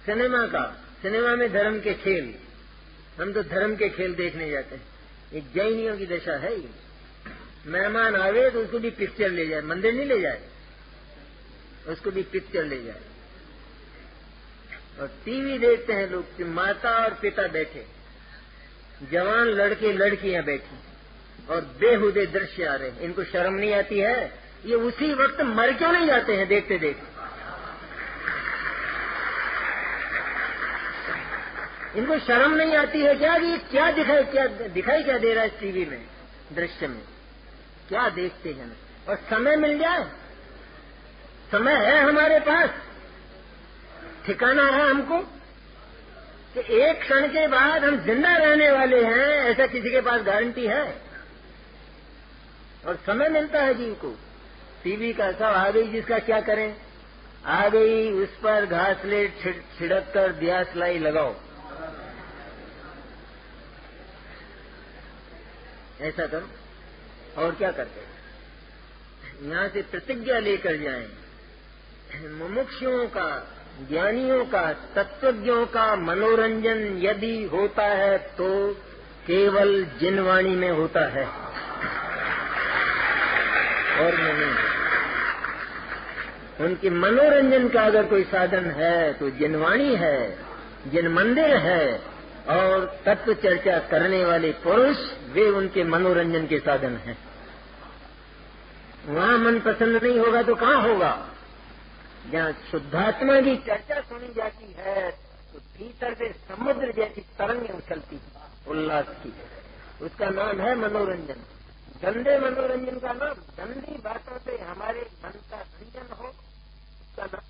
A: सिनेमा का। सिनेमा में धर्म के खेल, हम तो धर्म के खेल देखने जाते हैं। ये जैनियों की दशा है। ये मेहमान आवे तो उसको भी पिक्चर ले जाए, मंदिर नहीं ले जाए, उसको भी पिक्चर ले जाए। और टीवी देखते हैं लोग कि माता और पिता बैठे, जवान लड़के लड़कियां बैठी और बेहुदे दृश्य आ रहे हैं। इनको शर्म नहीं आती है? ये उसी वक्त मर क्यों नहीं जाते हैं देखते देखते? इनको शर्म नहीं आती है क्या कि क्या दिखाई क्या दे रहा है इस टीवी में, दृश्य में क्या देखते हैं? और समय मिल जाए, समय है हमारे पास, ठिकाना है हमको कि एक क्षण के बाद हम जिंदा रहने वाले हैं, ऐसा किसी के पास गारंटी है? और समय मिलता है जीव को। टीवी का सब आ गई, जिसका क्या करें, आ गई, उस पर घासलेट छिड़क कर दिया सिलाई लगाओ। ऐसा करो। और क्या करते? यहाँ से प्रतिज्ञा लेकर जाएं, मुमुक्षुओं का, ज्ञानियों का, तत्वज्ञों का मनोरंजन यदि होता है तो केवल जिनवाणी में होता है और नहीं। उनके मनोरंजन का अगर कोई साधन है तो जिनवाणी है, जिन मंदिर है, और तत्व चर्चा करने वाले पुरुष वे उनके मनोरंजन के साधन हैं। वहाँ मन पसंद नहीं होगा तो कहाँ होगा? जहाँ शुद्धात्मा की चर्चा सुनी जाती है तो भीतर से समुद्र जैसी तरंगें उछलती है उल्लास की। उसका नाम है मनोरंजन। गंदे मनोरंजन का नाम, गंदी बातों से हमारे मन का रंजन हो, उसका नाम।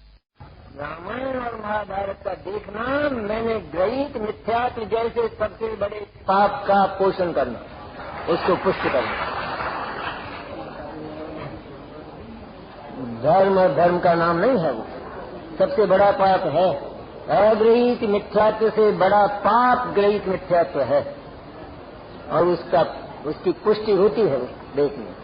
A: रामायण और महाभारत का देखना मैंने ग्रहित मिथ्यात्व जैसे सबसे बड़े पाप का पोषण करना, उसको पुष्ट करना। धर्म और धर्म का नाम नहीं है वो, सबसे बड़ा पाप है। अग्रहित मिथ्यात्व से बड़ा पाप ग्रहित मिथ्यात्व है, और उसकी पुष्टि होती है देखने।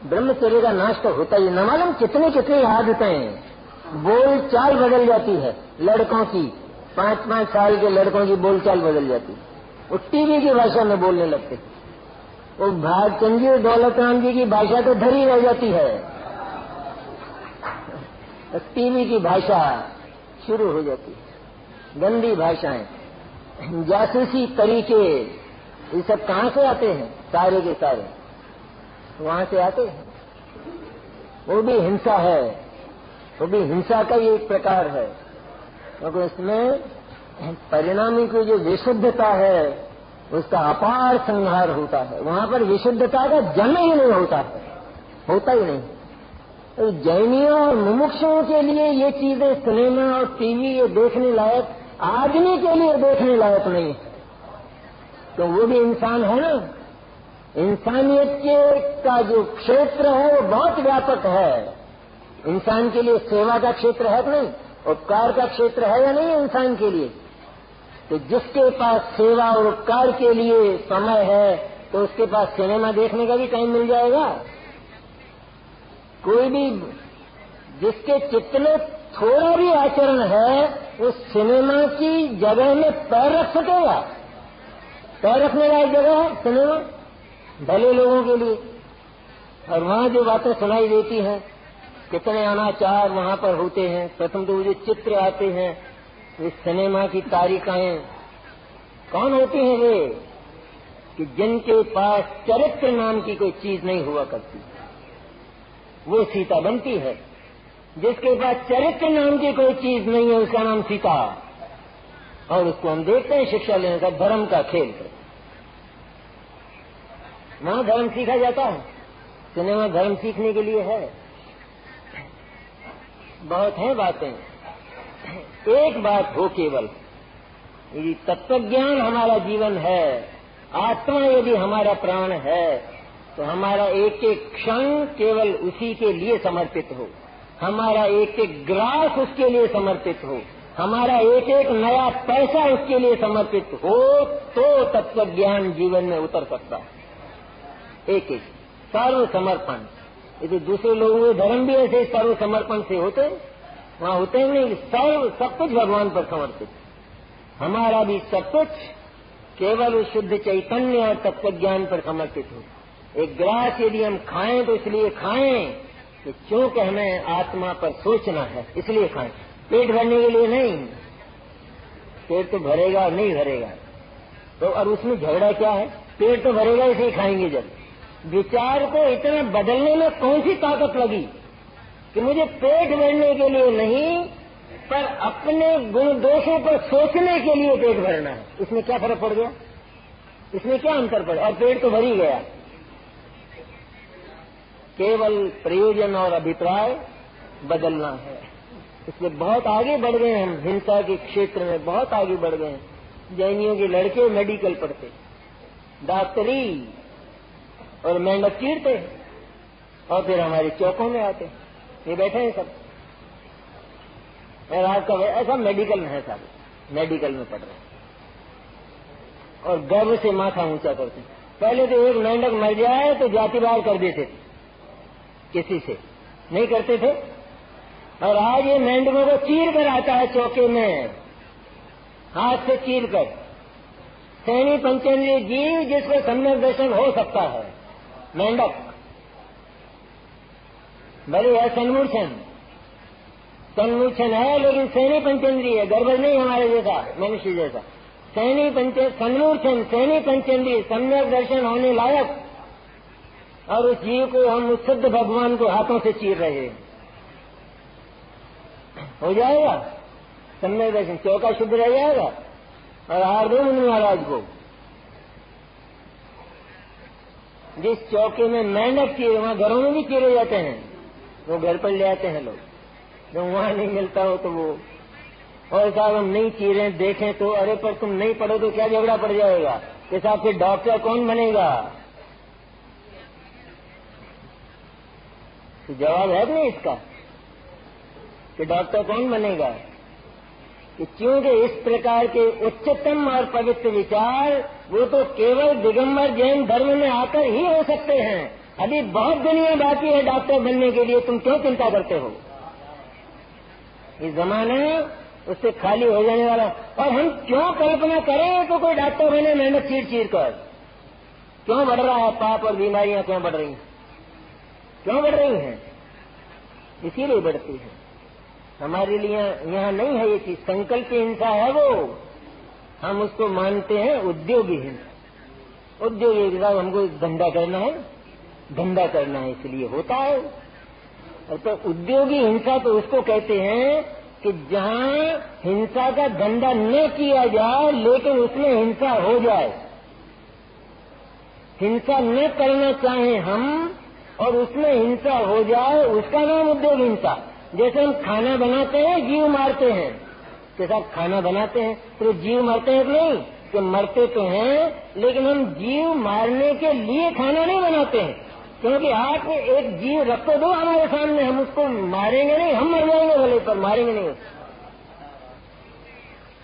A: ब्रह्मचर्य का नाश तो होता ही, न मालूम कितनी कितनी आदतें, बोल चाल बदल जाती है लड़कों की, 5-5 साल के लड़कों की बोल चाल बदल जाती है। वो टीवी की भाषा में बोलने लगते, वो भागचंद जी और दौलत राम जी की भाषा तो धरी रह जाती है, टीवी की भाषा शुरू हो जाती है, गंदी भाषाएं, जासूसी तरीके, ये सब कहाँ से आते हैं? सारे के सारे वहां से आते हैं। वो भी हिंसा है, वो भी हिंसा का ही एक प्रकार है, क्योंकि उसमें परिणामी की जो विशुद्धता है उसका अपार संहार होता है। वहां पर विशुद्धता का जन्म ही नहीं होता है, होता ही नहीं। तो जैनियों और मुमुक्षुओं के लिए ये चीजें, सिनेमा और टीवी, ये देखने लायक, आदमी के लिए देखने लायक नहीं है। तो वो भी इंसान है ना, इंसानियत के का जो क्षेत्र है वो बहुत व्यापक है। इंसान के लिए सेवा का क्षेत्र है कि नहीं, उपकार का क्षेत्र है या नहीं इंसान के लिए? तो जिसके पास सेवा और उपकार के लिए समय है तो उसके पास सिनेमा देखने का भी टाइम मिल जाएगा। कोई भी जिसके चित्त में थोड़ा भी आचरण है उस सिनेमा की जगह में पैर रख सकेगा? पैर रखने लायक जगह है सिनेमा भले लोगों के लिए। और वहाँ जो बातें सुनाई देती हैं, कितने अनाचार वहाँ पर होते हैं। प्रथम तो जो चित्र आते हैं, इस सिनेमा की तारिकाएं कौन होती हैं? वे कि जिनके पास चरित्र नाम की कोई चीज नहीं हुआ करती, वो सीता बनती है। जिसके पास चरित्र नाम की कोई चीज नहीं है उसका नाम सीता। और उसको हम देखते हैं शिक्षा लेने का, धर्म का खेल है। वहां धर्म सीखा जाता है, सिनेमा धर्म सीखने के लिए है। बहुत है बातें। एक बात हो केवल, यदि तत्वज्ञान हमारा जीवन है, आत्मा यदि हमारा प्राण है, तो हमारा एक एक क्षण केवल उसी के लिए समर्पित हो, हमारा एक एक ग्रास उसके लिए समर्पित हो, हमारा एक एक नया पैसा उसके लिए समर्पित हो, तो तत्वज्ञान जीवन में उतर सकता है। एक एक सर्व समर्पण। यदि दूसरे लोगों के धर्म भी ऐसे सर्व समर्पण से होते, वहाँ होते ही नहीं। सर्व सब कुछ भगवान पर समर्पित। हमारा भी सब कुछ केवल उस शुद्ध चैतन्य और तत्वज्ञान पर समर्पित हो। एक ग्रास यदि हम खाएं तो इसलिए खाएं कि चूंकि हमें आत्मा पर सोचना है, इसलिए खाएं, पेट भरने के लिए नहीं। पेट तो भरेगा और नहीं भरेगा तो, और उसमें झगड़ा क्या है? पेट तो भरेगा इसे खाएंगे जब। विचार को इतना बदलने में कौन सी ताकत लगी कि मुझे पेट भरने के लिए नहीं, पर अपने गुण दोषों पर सोचने के लिए पेट भरना है। इसमें क्या फर्क पड़ गया? इसमें क्या अंतर पड़ा? और पेट तो भर ही गया। केवल प्रयोजन और अभिप्राय बदलना है। इसलिए बहुत आगे बढ़ गए हम, हिंसा के क्षेत्र में बहुत आगे बढ़ गए हैं। जैनियों के लड़के मेडिकल पढ़ते, डॉक्टरी और मेंढक चीरते, और फिर हमारे चौकों में आते। ये बैठे हैं सब, रात का ऐसा मेडिकल में है, साहब मेडिकल में पढ़ रहे हैं और गर्व से माथा ऊंचा करते हैं। पहले तो एक मेंढक मर जाए तो जातिवाद कर देते थे, किसी से नहीं करते थे। और आज ये मेंढकों को चीर कर आता है चौके में, हाथ से चीर कर। सैनी पंचेंद्रिय जीव जिसको सम्यक दर्शन हो सकता है, मेंढक भले है सन्मूर्छन है, लेकिन सैनी पंचेंद्रिय, गड़बड़ नहीं हमारे जैसा, मनुष्य जैसा। सन्मूर्छन, सैनी पंचेंद्रिय, सम्यक दर्शन होने लायक, और उस जीव को हम उस शुद्ध भगवान को हाथों से चीर रहे हैं। हो जाएगा सम्यक दर्शन, चौका शुद्ध रह जाएगा। और हार दो मुनि महाराज को, जिस चौके में मेंढक चीरे, वहां घरों में भी चीरे जाते हैं, वो घर पर ले आते हैं लोग, जो वहां नहीं मिलता हो तो वो। और साहब हम नहीं चीरे देखें तो, अरे पर तुम नहीं पढ़ो तो क्या झगड़ा पड़ जाएगा कि साहब फिर डॉक्टर कौन बनेगा? तो जवाब है नहीं इसका कि डॉक्टर कौन बनेगा, कि क्योंकि इस प्रकार के उच्चतम और पवित्र विचार वो तो केवल दिगंबर जैन धर्म में आकर ही हो सकते हैं। अभी बहुत दुनिया बाकी है डॉक्टर बनने के लिए, तुम क्यों चिंता करते हो? ये जमाना उससे खाली हो जाने वाला। और हम क्यों कल्पना करें तो कोई डॉक्टर बने मेहनत चीर चीर कर? क्यों बढ़ रहा है पाप और बीमारियां, क्यों बढ़ रही हैं? क्यों बढ़ रही हैं? इसीलिए बढ़ती है। हमारे लिए यहाँ नहीं है ये चीज, संकल्प हिंसा है वो, हम उसको मानते हैं उद्योगी हिंसा। उद्योगी हिंसा हमको धंधा करना है, धंधा करना है इसलिए होता है। और तो उद्योगी हिंसा तो उसको कहते हैं कि जहाँ हिंसा का धंधा न किया जाए लेकिन उसमें हिंसा हो जाए। हिंसा न करना चाहें हम और उसमें हिंसा हो जाए, उसका नाम उद्योग हिंसा। जैसे हम खाना बनाते हैं, जीव मारते हैं, के साथ खाना बनाते हैं तो जीव मरते हैं कि नहीं? कि मरते तो हैं, लेकिन हम जीव मारने के लिए खाना नहीं बनाते हैं, क्योंकि आप एक जीव रखो दो हमारे सामने, हम उसको मारेंगे नहीं, हम मर जाएंगे भले, पर मारेंगे नहीं।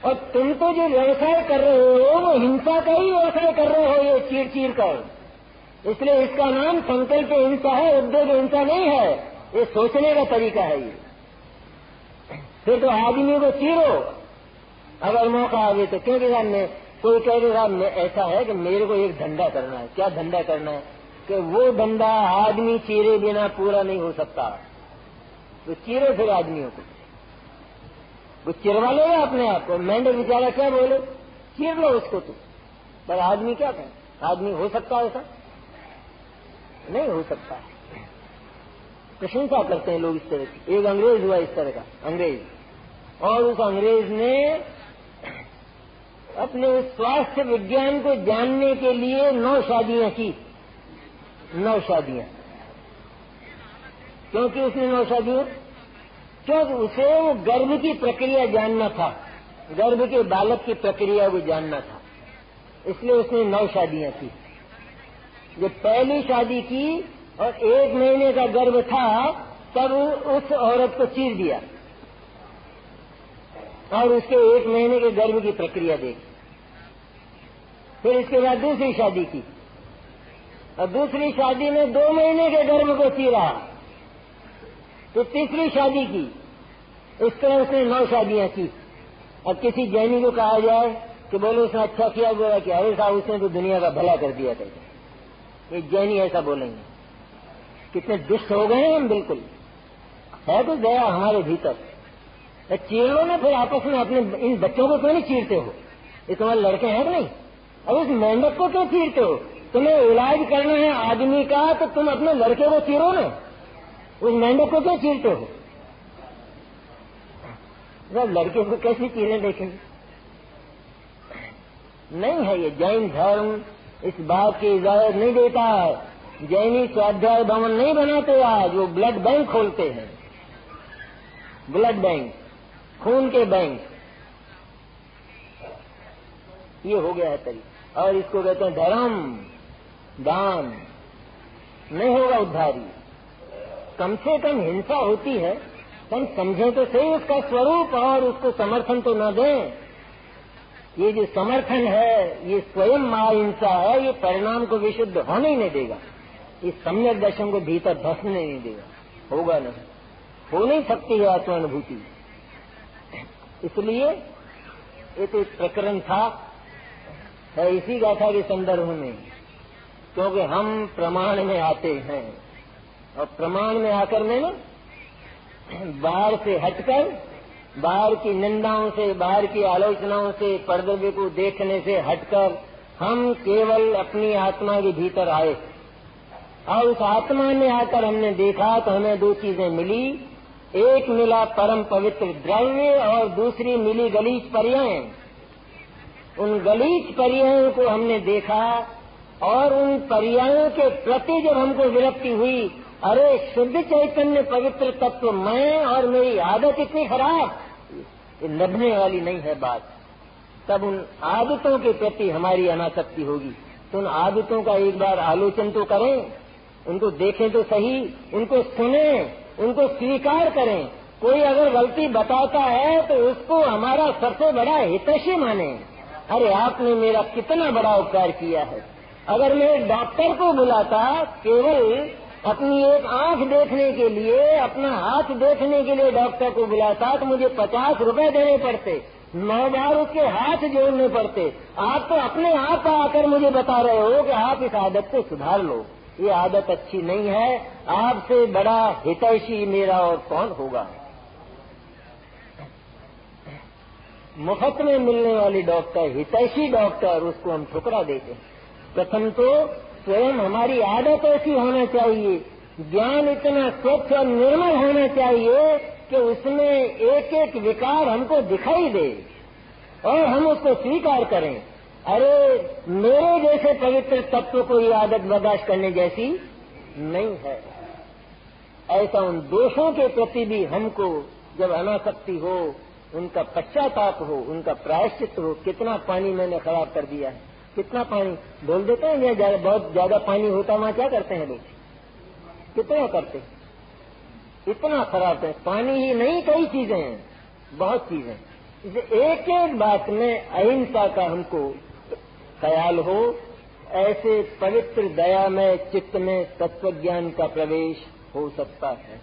A: और तुम तो जो व्यवसाय कर रहे हो वो हिंसा का ही व्यवसाय कर रहे हो, ये चीर चीर कर। इसलिए इसका नाम संकल्प हिंसा है, उद्योग हिंसा नहीं है। ये सोचने का तरीका है ये। फिर तो आदमी को चीरो अगर मौका आवे तो, क्योंकि साहब में कोई कह रहे साहब ऐसा है कि मेरे को एक धंधा करना है। क्या धंधा करना है? कि वो धंधा आदमी चीरे बिना पूरा नहीं हो सकता। तो चीरो फिर आदमियों को, वो चिरवा लेगा अपने आप को। मेंढक बेचारा क्या बोले, चीर लो उसको तो, पर आदमी क्या कहे? आदमी हो सकता है ऐसा? नहीं हो सकता। प्रशंसा करते हैं लोग इस तरह की। एक अंग्रेज हुआ इस तरह का, अंग्रेज, और उस अंग्रेज ने अपने स्वास्थ्य विज्ञान को जानने के लिए 9 शादियां की। 9 शादियां। क्योंकि उसने 9 शादियां, क्योंकि उसे वो गर्भ की प्रक्रिया जानना था, गर्भ के बालक की प्रक्रिया को जानना था, इसलिए उसने 9 शादियां की। जब पहली शादी की और 1 महीने का गर्भ था, तब उस औरत को चीर दिया और उसके 1 महीने के गर्भ की प्रक्रिया देखी। फिर इसके बाद दूसरी शादी की और दूसरी शादी में 2 महीने के गर्भ को चीरा। तो तीसरी शादी की। इस तरह उसने 9 शादियां की। अब किसी जैनी को कहा जाए कि बोलो उसने अच्छा किया, बोला कि अरे साहब उसने तो दुनिया का भला कर दिया था, ये जैनी ऐसा बोलेंगे। कितने दुष्ट हो गए हैं हम। बिल्कुल है तो दया हमारे भीतर। चीर लो ना फिर आपस में अपने इन बच्चों को क्यों नहीं चीरते हो? ये तुम्हारे लड़के हैं कि नहीं? अब उस मेंढक को क्यों चीरते हो? तुम्हें इलाज करना है आदमी का तो तुम अपने लड़के को चीरो ना, उस मेंढक को क्यों चीरते हो? जब लड़के को कैसे चीरे देखेंगे? नहीं है ये जैन धर्म इस बात की इजाजत नहीं देता है। जैनी स्वाध्याय भवन नहीं बनाते आज, वो ब्लड बैंक खोलते हैं, ब्लड बैंक, खून के बैंक। ये हो गया है तरीका, और इसको कहते हैं धर्म दान। नहीं होगा उद्धारी। कम से कम हिंसा होती है, हम समझें तो सही उसका स्वरूप और उसको समर्थन तो न दें। ये जो समर्थन है, ये स्वयं अहिंसा है, ये परिणाम को विशुद्ध होने ही नहीं देगा। इस सम्यक दर्शन को भीतर धसने नहीं देगा, होगा नहीं, हो नहीं सकती है आत्मानुभूति। इसलिए ये तो एक प्रकरण था है इसी गाथा के संदर्भ में, क्योंकि हम प्रमाण में आते हैं और प्रमाण में आकर में ना बाहर से हटकर, बाहर की निंदाओं से, बाहर की आलोचनाओं से, पर्दे को देखने से हटकर हम केवल अपनी आत्मा के भीतर आए और उस आत्मा में आकर हमने देखा तो हमें दो चीजें मिली। एक मिला परम पवित्र द्रव्य और दूसरी मिली गलीच पर्याय। उन गलीच पर्यायों को हमने देखा और उन पर्यायों के प्रति जब हमको विरक्ति हुई, अरे शुद्ध चैतन्य पवित्र तत्व मैं और मेरी आदत इतनी खराब, ये लभने वाली नहीं है बात। तब उन आदतों के प्रति हमारी अनासक्ति होगी। तो उन आदतों का एक बार आलोचन तो करें, उनको देखें तो सही, उनको सुनें, उनको स्वीकार करें। कोई अगर गलती बताता है तो उसको हमारा सबसे बड़ा हितैषी माने। अरे आपने मेरा कितना बड़ा उपकार किया है। अगर मैं डॉक्टर को बुलाता केवल अपनी एक आंख देखने के लिए, अपना हाथ देखने के लिए डॉक्टर को बुलाता तो मुझे 50 रुपए देने पड़ते, 9 बार उसके हाथ जोड़ने पड़ते। आप तो अपने आप आकर मुझे बता रहे हो कि आप इस आदत को सुधार लो, ये आदत अच्छी नहीं है। आपसे बड़ा हितैषी मेरा और कौन होगा। मुफ्त में मिलने वाली डॉक्टर, हितैषी डॉक्टर, उसको हम ठुकरा देते। प्रथम तो स्वयं हमारी आदत ऐसी होना चाहिए, ज्ञान इतना स्वच्छ और निर्मल होना चाहिए कि उसमें एक एक विकार हमको दिखाई दे और हम उसको स्वीकार करें। अरे मेरे जैसे पवित्र तत्व को ये आदत बर्दाश्त करने जैसी नहीं है। ऐसा उन दोषों के प्रति भी हमको जब अनासक्ति हो, उनका पश्चाताप हो, उनका प्रायश्चित हो। कितना पानी मैंने खराब कर दिया है, कितना पानी डोल देते हैं, या बहुत ज्यादा पानी होता वहाँ क्या करते हैं लोग, कितना करते, इतना खराब है। पानी ही नहीं, कई चीजें हैं, बहुत चीजें। इसे एक एक बात में अहिंसा का हमको ख्याल हो, ऐसे पवित्र दया में चित्त में तत्व ज्ञान का प्रवेश हो सकता है।